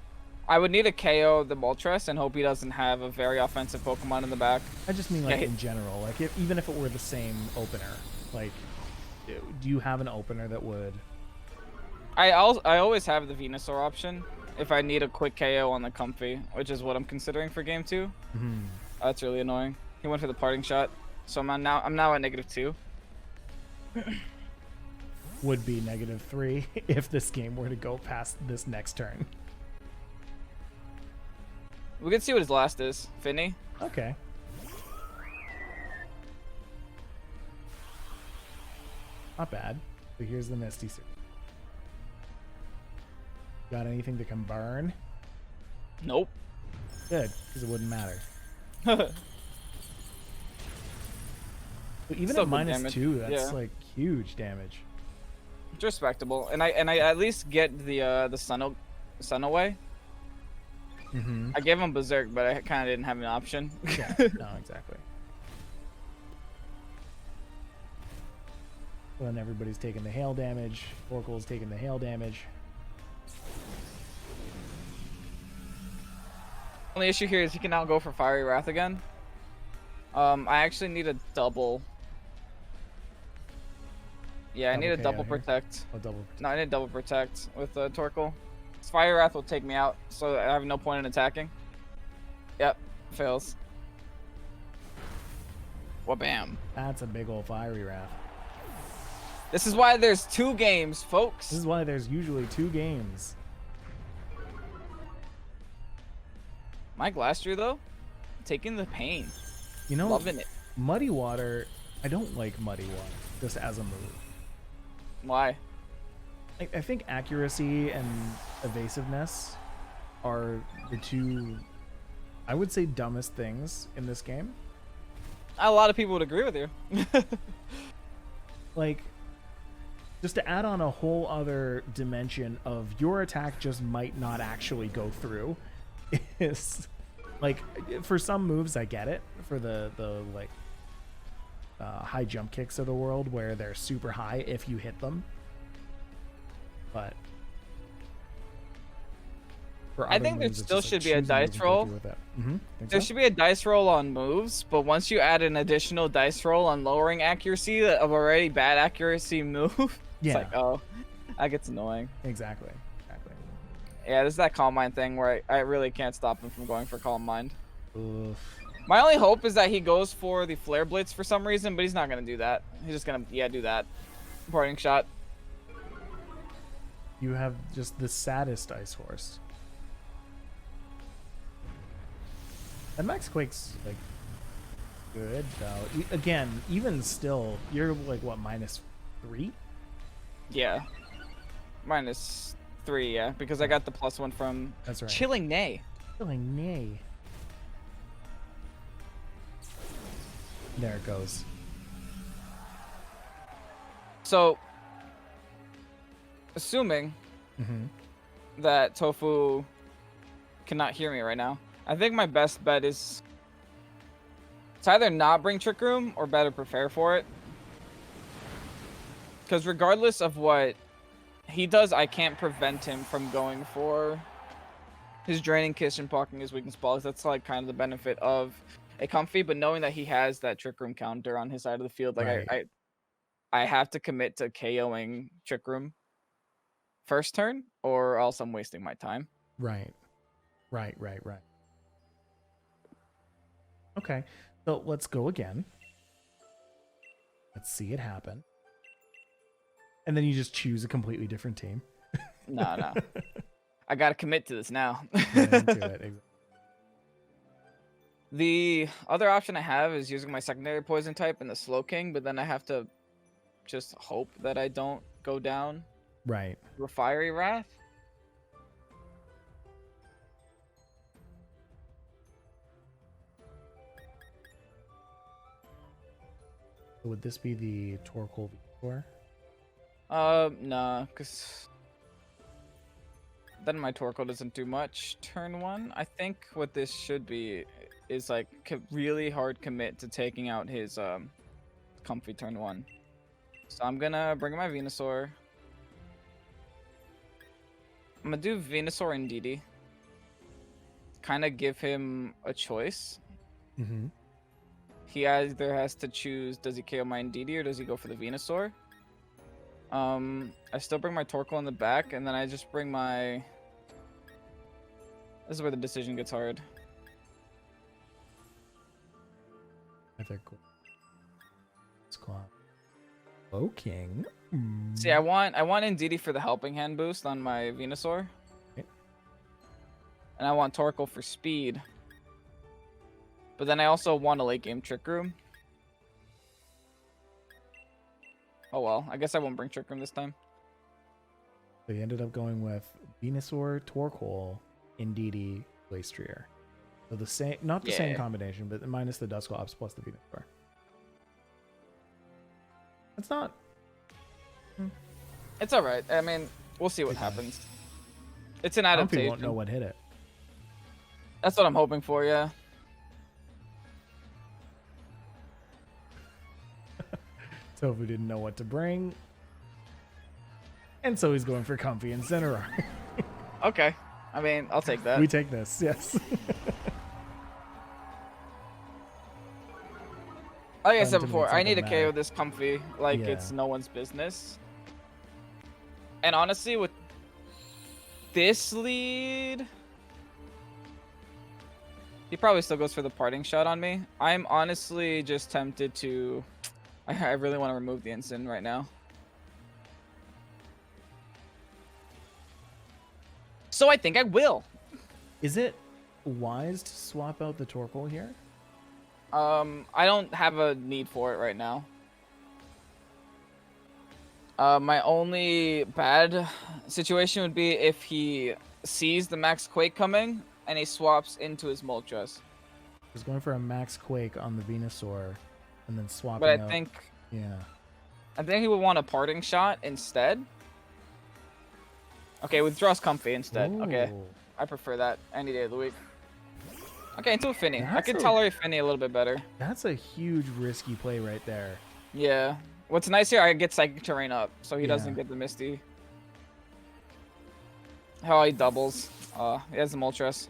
I would need to KO the Moltres and hope he doesn't have a very offensive Pokemon in the back. I just mean like in general, like even if it were the same opener, like do you have an opener that would? I always have the Venusaur option if I need a quick KO on the Comfy, which is what I'm considering for game 2. That's really annoying. He went for the parting shot, so I'm now at -2. Would be -3 if this game were to go past this next turn. We can see what his last is. Finny. Okay. Not bad. So here's the Misty Suit. Got anything that can burn? Nope. Good, because it wouldn't matter. But even at -2, that's like huge damage. It's respectable, and I at least get the sun away. I gave him Berserk, but I kind of didn't have an option. Yeah, no, exactly. Well, then everybody's taking the hail damage. Torkoal's taking the hail damage. Only issue here is he can now go for Fiery Wrath again. I actually need a double. Yeah, I need a double protect. Oh, double protect. No, I need double protect with Torkoal. Fire Wrath will take me out, so I have no point in attacking. Yep, fails. Wha-bam. That's a big old Fiery Wrath. This is why there's 2 games, folks. This is why there's usually 2 games. My Glastrier, though, taking the pain. You know, loving it. Muddy Water, I don't like Muddy Water, just as a move. Why? I think accuracy and evasiveness are the 2, I would say, dumbest things in this game. A lot of people would agree with you. Like, just to add on a whole other dimension of your attack just might not actually go through is, like, for some moves I get it, for the like high jump kicks of the world where they're super high if you hit them. But I think there still should be a dice roll. There should be a dice roll on moves, but once you add an additional dice roll on lowering accuracy of already bad accuracy move, it's like, oh, that gets annoying. Exactly. Yeah, this is that Calm Mind thing where I really can't stop him from going for Calm Mind. Oof. My only hope is that he goes for the Flare Blitz for some reason, but he's not going to do that. He's just going to, do that. Parting Shot. You have just the saddest Ice Horse. And Max Quake's, like, good, though. Again, even still, you're, like, what, -3? Yeah. -3, yeah, because I got the +1 from Chilling Neigh. Chilling Neigh. There it goes. So, assuming that Tofu cannot hear me right now, I think my best bet is to either not bring Trick Room or better prepare for it. Because regardless of what he does, I can't prevent him from going for his Draining Kiss and blocking his weakness balls. That's like kind of the benefit of a Comfy, but knowing that he has that Trick Room counter on his side of the field, like I have to commit to KOing Trick Room first turn, or else I'm wasting my time. Right. Okay, so let's go again. Let's see it happen. And then you just choose a completely different team. No. I gotta commit to this now. The other option I have is using my secondary poison type in the Slowking, but then I have to just hope that I don't go down. Right. For Fiery Wrath. Would this be the Torkoal V4? Nah, because then my Torkoal doesn't do much. Turn 1, I think what this should be is like really hard commit to taking out his Comfy turn 1. So I'm gonna bring my Venusaur. I'm gonna do Venusaur and DD. Kind of give him a choice. He either has to choose, does he KO my DD or does he go for the Venusaur? I still bring my Torkoal in the back, and then I just bring my... This is where the decision gets hard. They're cool. Squad. Oh, King. See, I want Ndidi for the Helping Hand boost on my Venusaur. Okay. And I want Torkoal for speed. But then I also want a late game Trick Room. Oh well, I guess I won't bring Trick Room this time. So you ended up going with Venusaur, Torkoal, Indeedee, Glastrier. So the same, not the same combination, but minus the Dusclops plus the Venusaur. It's not. It's all right. I mean, we'll see what happens. It's an adaptation. Comfy won't know what hit it. That's what I'm hoping for. Yeah. Tofu didn't know what to bring. And so he's going for Comfy and Incineroar. Okay. I mean, I'll take that. We take this, yes. Like I said before, I need to KO this Comfy like it's no one's business. And honestly, with this lead, he probably still goes for the parting shot on me. I'm honestly just tempted to... I really want to remove the Instant right now. So I think I will. Is it wise to swap out the Torkoal here? I don't have a need for it right now. My only bad situation would be if he sees the Max Quake coming and he swaps into his Moltres. He's going for a Max Quake on the Venusaur and then swapping But I out. think Yeah. he would want a parting shot instead. Okay, withdraws Comfy instead. Ooh. Okay, I prefer that any day of the week. Okay, into a Finny. I can tolerate Finny a little bit better. That's a huge risky play right there. Yeah. What's nice here, I get Psychic Terrain up, so he doesn't get the Misty. How he doubles. He has the Moltres.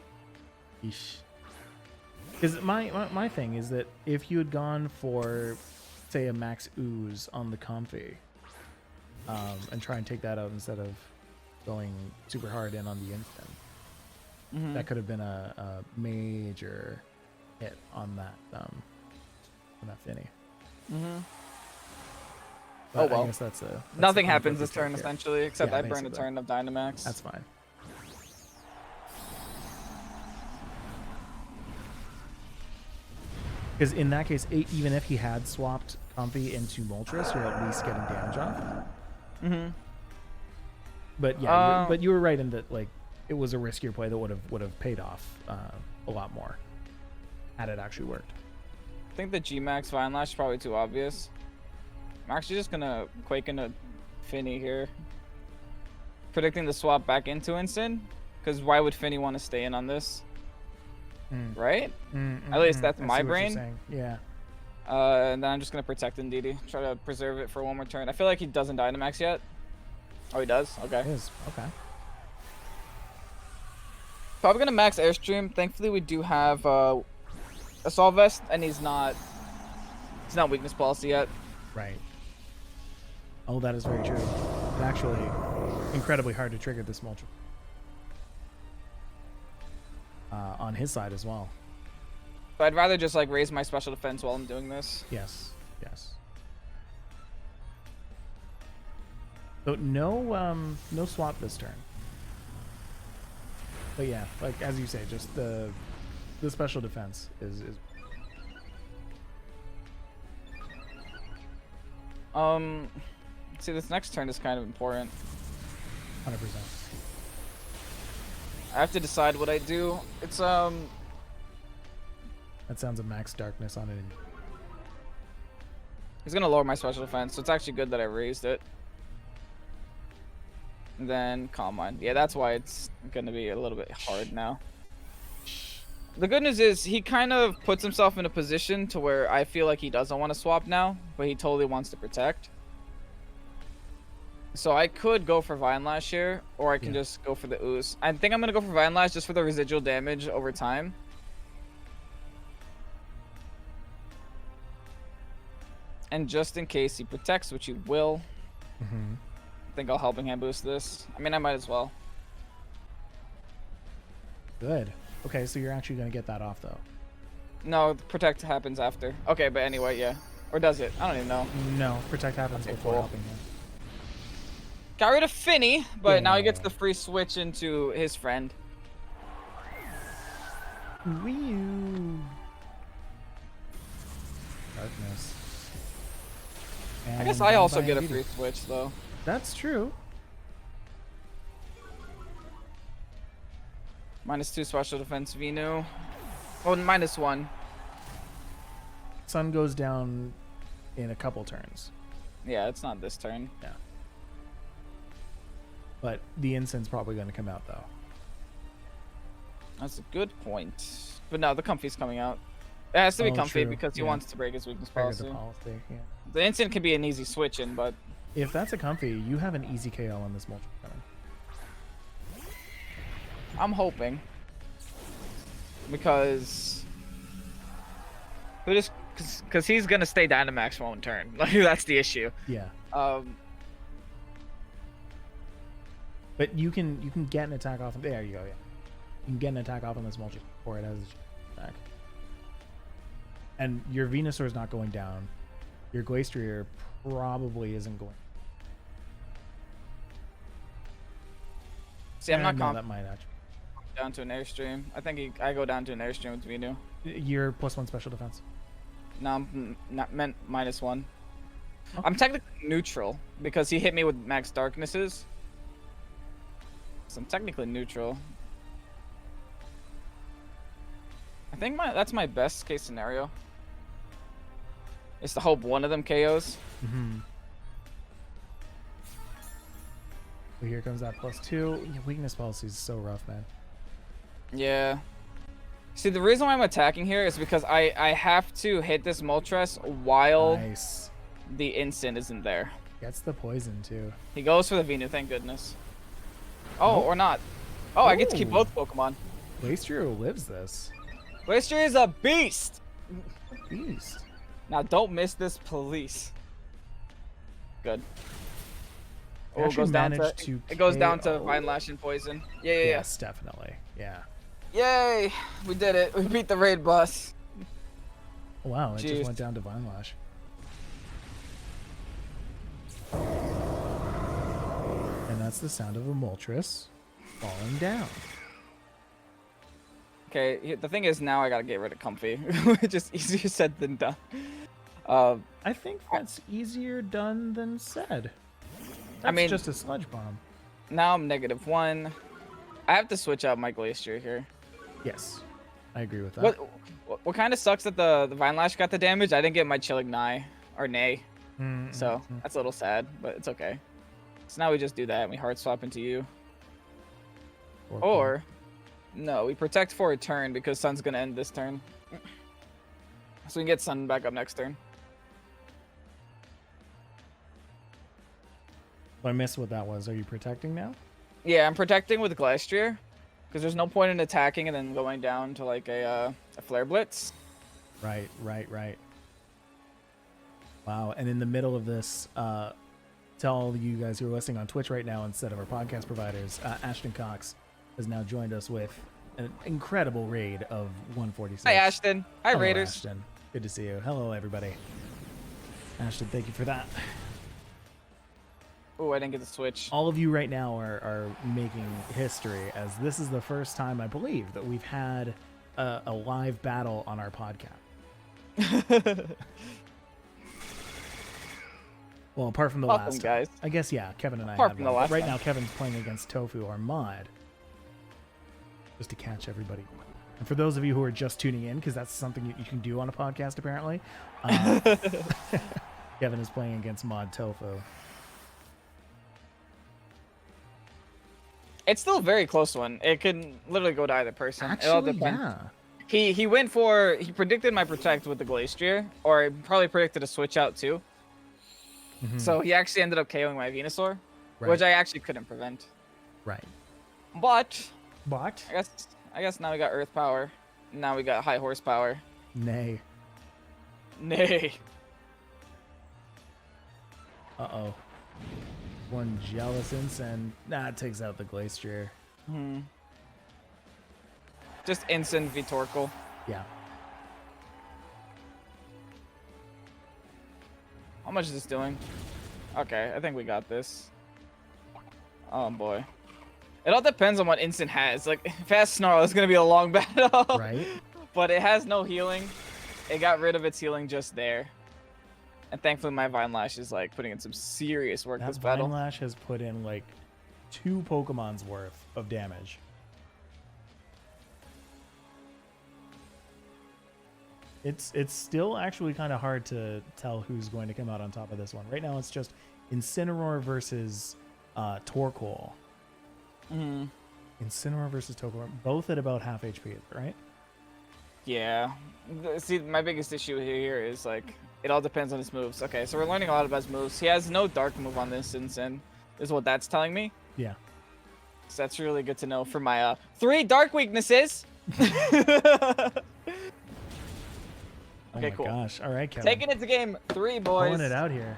Because my thing is that if you had gone for, say, a Max Ooze on the Comfy, and try and take that out instead of going super hard in on the instant, that could have been a major hit on that Finny. Oh well. I guess that's nothing happens this turn essentially, except I burn a turn of Dynamax. That's fine. Because in that case, even if he had swapped Comfy into Moltres, you're at least getting damage off. But yeah, but you were right in that like it was a riskier play that would have paid off a lot more had it actually worked. I think the G-Max Vine Lash is probably too obvious. I'm actually just gonna Quake into Finny here, predicting the swap back into Instant. Because why would Finny want to stay in on this? Right? At least that's my brain. Yeah. And then I'm just gonna protect Indeedee. Try to preserve it for one more turn. I feel like he doesn't Dynamax yet. Oh, he does? Okay. He is. Okay. Probably gonna max Airstream. Thankfully, we do have Assault Vest, and he's not weakness policy yet. Right. Oh, that is very true. It's actually incredibly hard to trigger this Moltres. On his side as well. But I'd rather just like raise my special defense while I'm doing this. Yes. So no swap this turn. But yeah, like as you say, just the special defense is see, this next turn is kind of important. 100%. I have to decide what I do. It's that sounds a max darkness on it. He's gonna lower my special defense, so it's actually good that I raised it. And then Calm Mind. Yeah, that's why it's gonna be a little bit hard now. The good news is he kind of puts himself in a position to where I feel like he doesn't want to swap now, but he totally wants to protect. So I could go for Vine Lash here, or I can just go for the Ooze. I think I'm going to go for Vine Lash just for the residual damage over time. And just in case he protects, which he will, I think I'll Helping Hand boost this. I mean, I might as well. Good. Okay, so you're actually going to get that off, though. No, Protect happens after. Okay, but anyway, yeah. Or does it? I don't even know. No, Protect happens before Helping Hand. Got rid of Finny, but now he gets the free switch into his friend. Wee-oo. Darkness. I guess I also get a free switch though. That's true. -2 special defense Venu. Oh, -1. Sun goes down in a couple turns. Yeah, it's not this turn. Yeah. But the Incense probably going to come out though. That's a good point. But no, the Comfy's coming out. It has to be Comfy because he wants to break his weakness policy. The Instant can be an easy switch in, but if that's a Comfy, you have an easy KO on this multi. I'm hoping because he's gonna stay Dynamax one turn. Like that's the issue. Yeah. But you can get an attack off. There you go. Yeah. You can get an attack off on this multi before it has a attack. And your Venusaur is not going down. Your Glastrier probably isn't going. See, I'm not confident. That might actually down to an Airstream. I think I go down to an Airstream with Venu. You're +1 special defense. No, I'm not meant -1. Okay. I'm technically neutral because he hit me with max darknesses. So I'm technically neutral. I think that's my best case scenario. It's to hope one of them KOs. Mm-hmm. So here comes that +2. Weakness policy is so rough, man. Yeah. See, the reason why I'm attacking here is because I have to hit this Moltres while the Instant isn't there. Gets the poison too. He goes for the Venu, thank goodness. Oh, or not. Oh, I get to keep both Pokemon. Glastrier lives this. Glastrier is a beast. Beast. Now don't miss this, police. Good. Oh, it goes down to Vine Lash and Poison. Yeah. Yes, definitely. Yeah. Yay! We did it. We beat the raid boss. Oh, wow, it just went down to Vine Lash. And that's the sound of a Moltres falling down. Okay, the thing is now I gotta get rid of Comfy, which is easier said than done. I think that's easier done than said. That's just a Sludge Bomb. Now I'm -1. I have to switch out my Glacier here. Yes, I agree with that. What kind of sucks that the Vine Lash got the damage? I didn't get my Chilling Nay. So that's a little sad, but it's okay. So now we just do that and we hard swap into you. Or no, we protect for a turn because Sun's gonna end this turn. So we can get Sun back up next turn. I missed what that was. Are you protecting now? Yeah, I'm protecting with Glastrier because there's no point in attacking and then going down to like a Flare Blitz. Right. Wow, and in the middle of this, to all you guys who are listening on Twitch right now instead of our podcast providers, Ashton Cox has now joined us with an incredible raid of 146. Hi, Ashton. Hi, Hello, Raiders. Ashton. Good to see you. Hello, everybody. Ashton, thank you for that. Oh, I didn't get the switch. All of you right now are making history, as this is the first time, I believe, that we've had a live battle on our podcast. Well, apart from the last guys. I guess, yeah, Kevin and I Apart have from one. the last Right time. now, Kevin's playing against Tofu, our mod, just to catch everybody. And for those of you who are just tuning in, because that's something you can do on a podcast, apparently, Kevin is playing against mod Tofu. It's still a very close one. It can literally go to either person. Actually, it all depends. Yeah. He predicted my Protect with the Glastrier, or he probably predicted a switch out too. Mm-hmm. So he actually ended up KOing my Venusaur, which I actually couldn't prevent. Right. But I guess now we got Earth Power. Now we got High Horsepower. Nay. Uh-oh. One Jealous Insect. Nah, it takes out the Glastrier. Just instant Vitorkel. Yeah. How much is this doing? Okay, I think we got this. Oh boy. It all depends on what instant has. Like, if it has Snarl, it's gonna be a long battle. Right. But it has no healing. It got rid of its healing just there. And thankfully, my Vine Lash is like putting in some serious work this battle. Vine Lash has put in like 2 Pokemon's worth of damage. It's still actually kind of hard to tell who's going to come out on top of this one. Right now, it's just Incineroar versus Torkoal. Incineroar versus Torkoal, both at about half HP, right? Yeah. See, my biggest issue here is like it all depends on his moves. Okay, so we're learning a lot about his moves. He has no dark move on this Incin, is what that's telling me. Yeah. So that's really good to know for my 3 dark weaknesses. Okay, oh my cool. Gosh. All right, Kevin. Taking it to game 3, boys. Pulling it out here.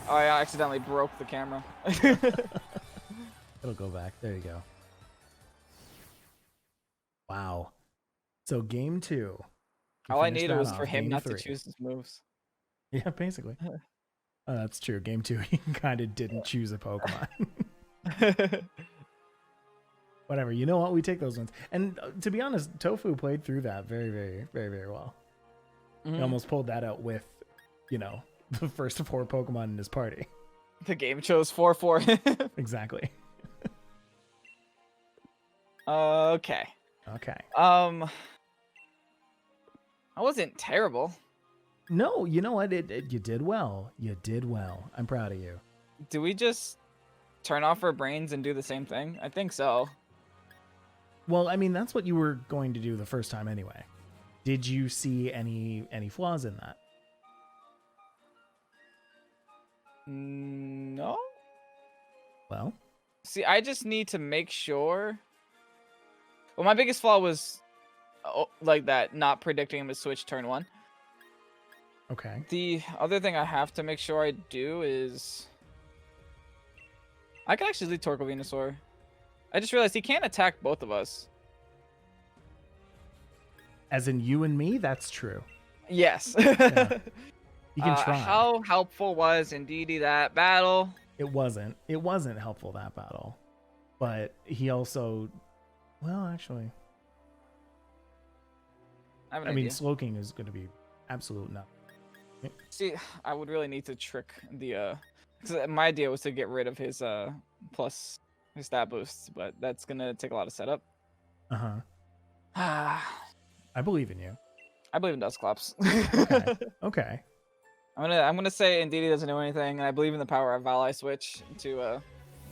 Oh, I accidentally broke the camera. It'll go back. There you go. Wow. So game 2. All I needed was for him not to choose his moves. Yeah, basically. That's true. Game 2, he kind of didn't choose a Pokemon. Whatever. You know what? We take those ones. And to be honest, Tofu played through that very, very, very, very well. He almost pulled that out with, you know, the first 4 Pokemon in his party. The game chose 4-4. Exactly. Okay. Okay. I wasn't terrible. No, you know what? You did well. You did well. I'm proud of you. Do we just turn off our brains and do the same thing? I think so. Well, I mean, that's what you were going to do the first time anyway. Did you see any flaws in that? No. Well, see, I just need to make sure. Well, my biggest flaw was like that, not predicting him to switch turn 1. Okay. The other thing I have to make sure I do is I can actually lead Torkoal Venusaur. I just realized he can't attack both of us. As in you and me, that's true. Yes. Yeah. You can try. How helpful was indeed that battle? It wasn't. It wasn't helpful, that battle. But he also, well, actually, I mean, Slowking is going to be absolute nothing. See, I would really need to trick the because my idea was to get rid of his plus his stat boosts, but that's gonna take a lot of setup. I believe in you. I believe in Dusclops. Okay. Okay. I'm gonna say Indeedee doesn't do anything, and I believe in the power of Ally Switch to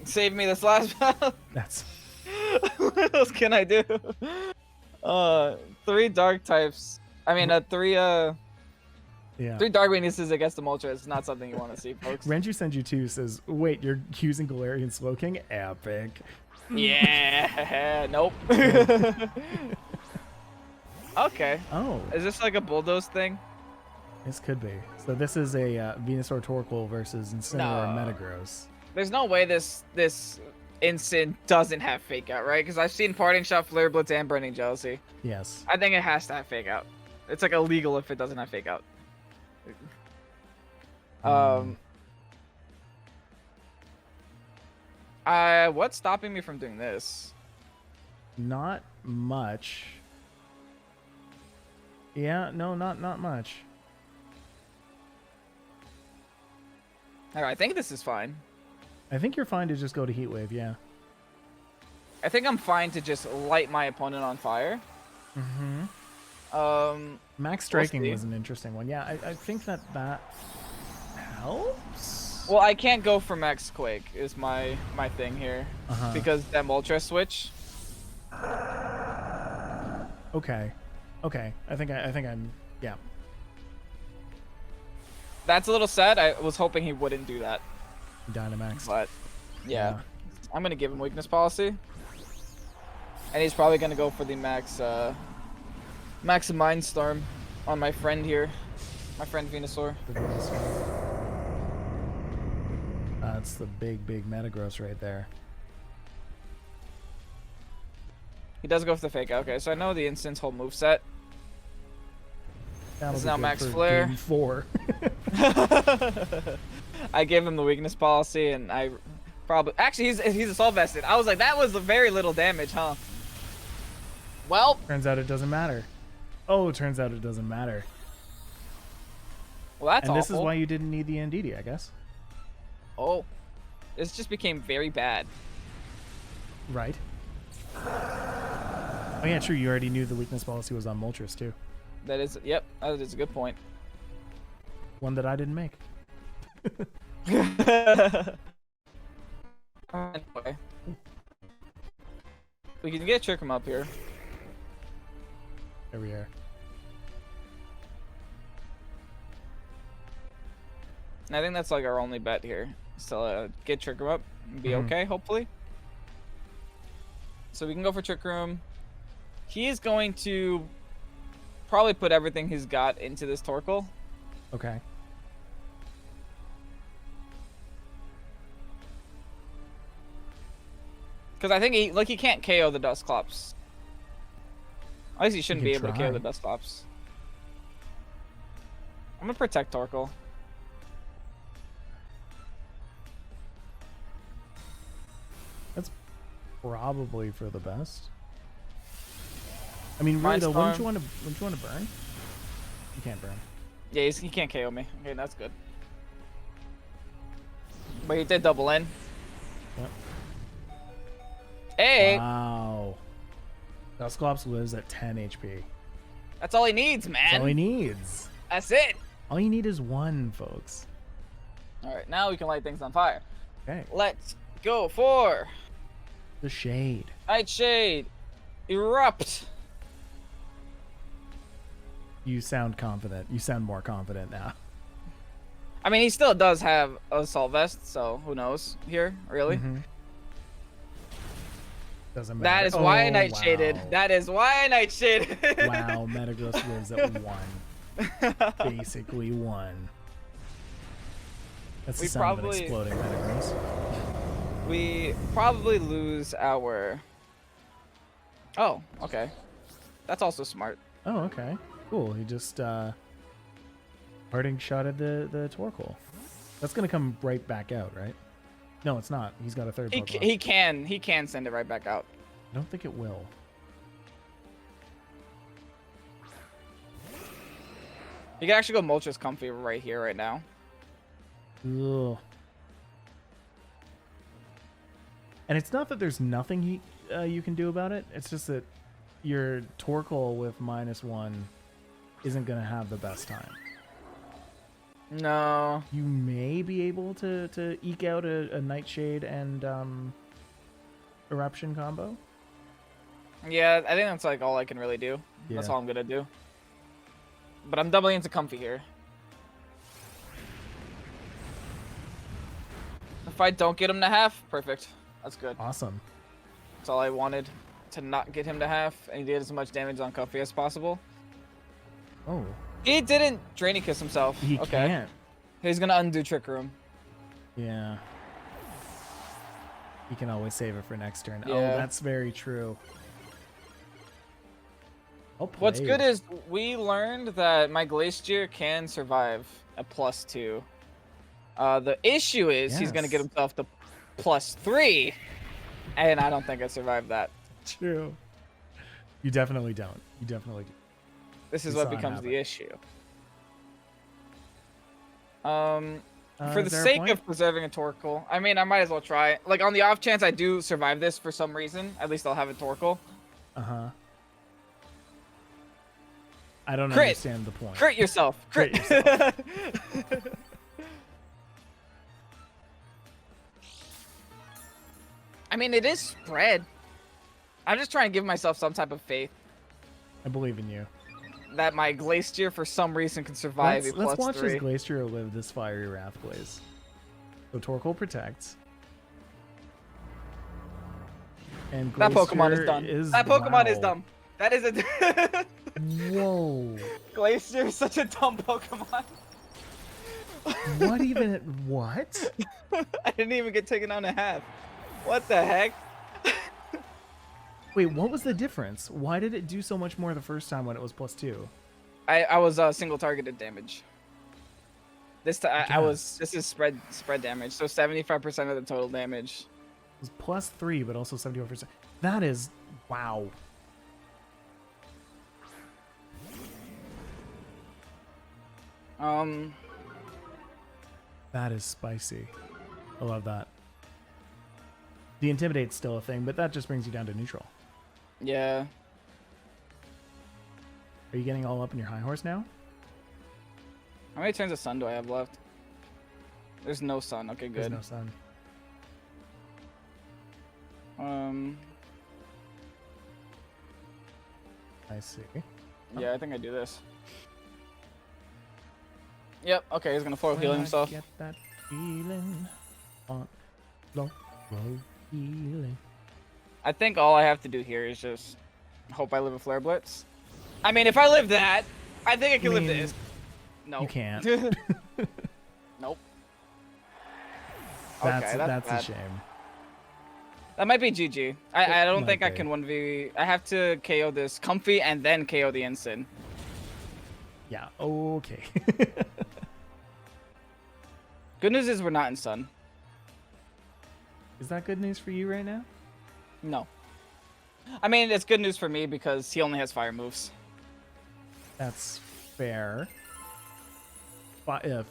save me this last battle. That's what else can I do? 3 dark types. I mean, 3 3 dark weaknesses against the Moltres is not something you want to see, folks. Renju Senju 2 says, wait, you're using Galarian Slowking? Epic. Yeah. Nope. Okay. Oh. Is this like a bulldoze thing? This could be. So this is a Venusaur Torkoal versus Incineroar Metagross. There's no way this Incin doesn't have Fake Out, right? Because I've seen Parting Shot, Flare Blitz, and Burning Jealousy. Yes. I think it has to have Fake Out. It's like illegal if it doesn't have Fake Out. What's stopping me from doing this? Not much. Yeah, no, not much. All right, I think this is fine. I think you're fine to just go to Heat Wave, yeah. I think I'm fine to just light my opponent on fire. Max Striking was an interesting one. Yeah, I think that helps. Well, I can't go for Max Quake is my thing here because that Moltres switch. Okay. I think I'm yeah. That's a little sad. I was hoping he wouldn't do that. Dynamax. But yeah. I'm gonna give him weakness policy. And he's probably gonna go for the max Mindstorm on my friend here. My friend Venusaur. That's the big Metagross right there. He does go for the Fake Out. Okay, so I know the Instance whole moveset. This is now Max Flare. Game 4. I gave him the weakness policy, and I probably he's assault vested. I was like, that was very little damage, huh? Well, turns out it doesn't matter. Oh, turns out it doesn't matter. Well, that's and this awful. is why you didn't need the NDD, I guess. Oh, this just became very bad. Right. Oh yeah, true. You already knew the weakness policy was on Moltres too. That is, yep, that is a good point. One that I didn't make. Anyway. We can get Trick 'em up here. There we are. And I think that's like our only bet here. So get Trick 'em up and be okay, hopefully. So we can go for Trick Room. He is going to probably put everything he's got into this Torkoal. Okay. Because I think he can't KO the Dusclops. At least he shouldn't be able to KO the Dusclops. I'm gonna protect Torkoal. That's probably for the best. I mean, really though, wouldn't you want to burn? You can't burn. Yeah, he can't KO me. Okay, that's good. But he did double in. Yep. Hey! Wow. Dusclops lives at 10 HP. That's all he needs, man. That's all he needs. That's it. All you need is one, folks. All right, now we can light things on fire. Okay. Let's go for the Shade. Nightshade. Erupt. You sound confident. You sound more confident now. I mean, he still does have Assault Vest, so who knows here, really? Doesn't matter. That is why I Nightshaded. Wow. That is why I Nightshaded. Wow, Metagross lives at 1. Basically 1. That's the sound of an exploding Metagross. We probably lose our... Oh, okay. That's also smart. Oh, okay. Cool. He just parting shot at the Torkoal. That's gonna come right back out, right? No, it's not. He's got a third Pokemon. He can send it right back out. I don't think it will. You can actually go Moltres Comfy right here, right now. Ugh. And it's not that there's nothing you can do about it. It's just that your Torkoal with -1 isn't going to have the best time. No. You may be able to eke out a Nightshade and Eruption combo. Yeah, I think that's like all I can really do. Yeah. That's all I'm going to do. But I'm doubling into Comfy here. If I don't get him to half, perfect. That's good. Awesome. That's all I wanted, to not get him to half, and he did as much damage on Comfy as possible. Oh. He didn't Drainy Kiss himself. He can't. He's going to undo Trick Room. Yeah. He can always save it for next turn. Yeah. Oh, that's very true. What's good is we learned that my Glacier can survive a +2. The issue is he's going to get himself to +3, and I don't think I survived that. True. You definitely don't. You definitely do. This is what becomes the issue. For the sake of preserving a Torkoal, I mean, I might as well try it. Like, on the off chance I do survive this for some reason, at least I'll have a Torkoal. Uh-huh. I don't understand the point. Crit yourself. Crit yourself. I mean, it is spread. I'm just trying to give myself some type of faith. I believe in you. That my Glacier, for some reason, can survive a +3. Let's watch this Glacier live this Fiery Wrath Blaze. So Torkoal protects. And that Pokemon is done. That Pokemon is dumb. That is a... Whoa. Glacier is such a dumb Pokemon. What even? What? I didn't even get taken down to half. What the heck? Wait, what was the difference? Why did it do so much more the first time when it was +2? I was single targeted damage. This time this is spread damage, so 75% of the total damage. It was +3, but also 75%. That is wow. That is spicy. I love that. The Intimidate's still a thing, but that just brings you down to neutral. Yeah. Are you getting all up in your high horse now? How many turns of sun do I have left? There's no sun. Okay, good. There's no sun. I see. Yeah, I think I do this. Yep. Okay, he's gonna floor heal himself. Get that feeling. Flow healing. I think all I have to do here is just hope I live a flare blitz. I mean, if I live that, I think I can live this. No, you can't. Nope. That's a shame. That might be GG. I don't think I can 1v. I have to KO this comfy and then KO the instant. Yeah. Okay. Good news is we're not in sun. Is that good news for you right now? No. I mean, it's good news for me because he only has fire moves. That's fair.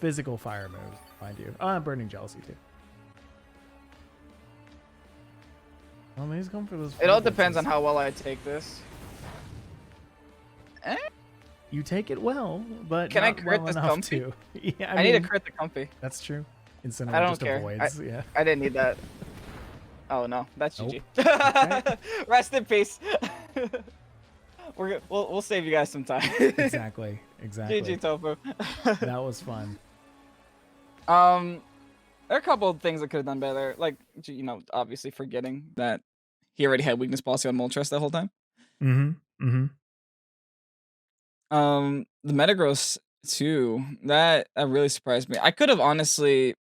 Physical fire moves, mind you. Burning jealousy too. Well, he's going for those. It all depends on how well I take this. You take it well, but can I not crit well this enough comfy? to. Yeah, I need to crit the comfy. That's true. Incinerate I don't just care. avoids. Yeah. I didn't need that. Oh no, that's Nope. GG. Okay. Rest in peace. We'll save you guys some time. Exactly. GG Tofu. That was fun. There are a couple of things that could have done better, like obviously forgetting that he already had weakness policy on Moltres that whole time. The Metagross too. That really surprised me. I could have honestly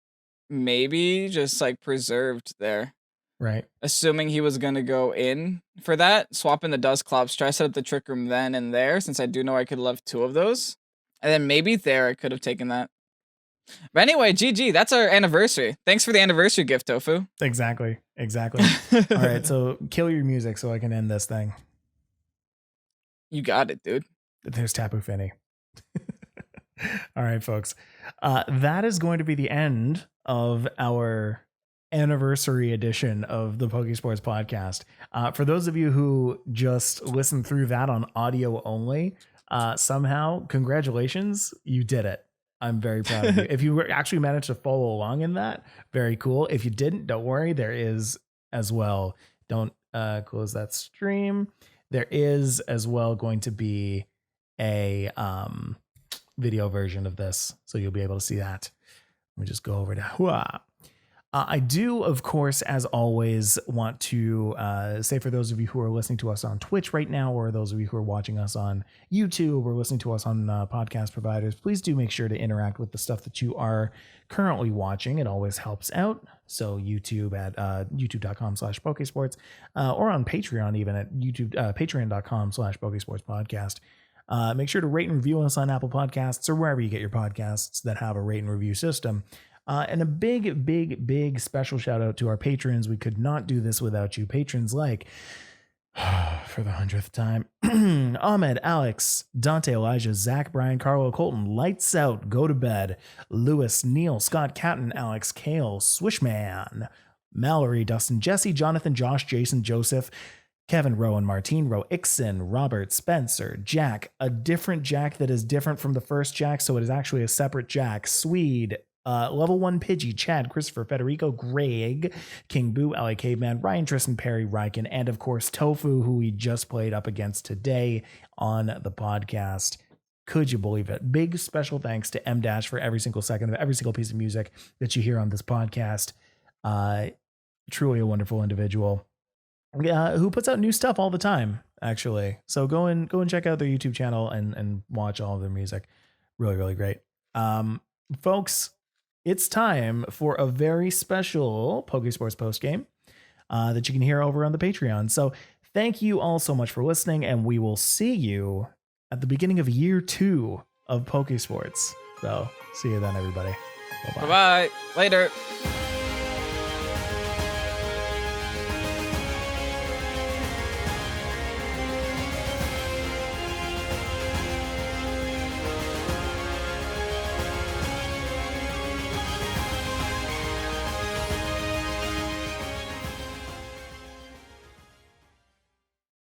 maybe just like preserved there. Right. Assuming he was gonna go in for that, swap in the Dusclops, try to set up the Trick Room then and there, since I do know I could have left 2 of those. And then maybe there I could have taken that. But anyway, GG, that's our anniversary. Thanks for the anniversary gift, Tofu. Exactly. All right, so kill your music so I can end this thing. You got it, dude. There's Tapu Fini. All right, folks. That is going to be the end of our anniversary edition of the Pokésports podcast. For those of you who just listened through that on audio only, somehow, congratulations, you did it. I'm very proud of you. If you actually managed to follow along in that, very cool. If you didn't, don't worry. There is as well. Don't close that stream. There is as well going to be a video version of this, so you'll be able to see that. Let me just go over to I do, of course, as always, want to say for those of you who are listening to us on Twitch right now, or those of you who are watching us on YouTube or listening to us on podcast providers, please do make sure to interact with the stuff that you are currently watching. It always helps out. So YouTube at youtube.com/Pokésports or on Patreon, even at patreon.com/Pokésports podcast. Make sure to rate and review us on Apple Podcasts or wherever you get your podcasts that have a rate and review system. And a big special shout out to our patrons. We could not do this without you. Patrons like, for the 100th time, Ahmed, Alex, Dante, Elijah, Zach, Brian, Carlo, Colton, Lights Out, Go to Bed, Lewis, Neil, Scott, Catton, Alex, Kale, Swishman, Mallory, Dustin, Jesse, Jonathan, Josh, Jason, Joseph, Kevin, Rowan, Martine, Ixon, Robert, Spencer, Jack, a different Jack that is different from the first Jack, so it is actually a separate Jack, Swede, Level 1 Pidgey, Chad, Christopher, Federico, Greg, King Boo, LA Caveman, Ryan, Tristan, Perry, Riken, and of course Tofu, who we just played up against today on the podcast. Could you believe it? Big special thanks to M Dash for every single second of every single piece of music that you hear on this podcast. Truly a wonderful individual who puts out new stuff all the time, actually. So go and check out their YouTube channel and watch all of their music. Really great. Folks, it's time for a very special Pokésports post game that you can hear over on the Patreon. So thank you all so much for listening, and we will see you at the beginning of year 2 of Pokésports. So see you then, everybody. Bye-bye. Bye-bye. Later.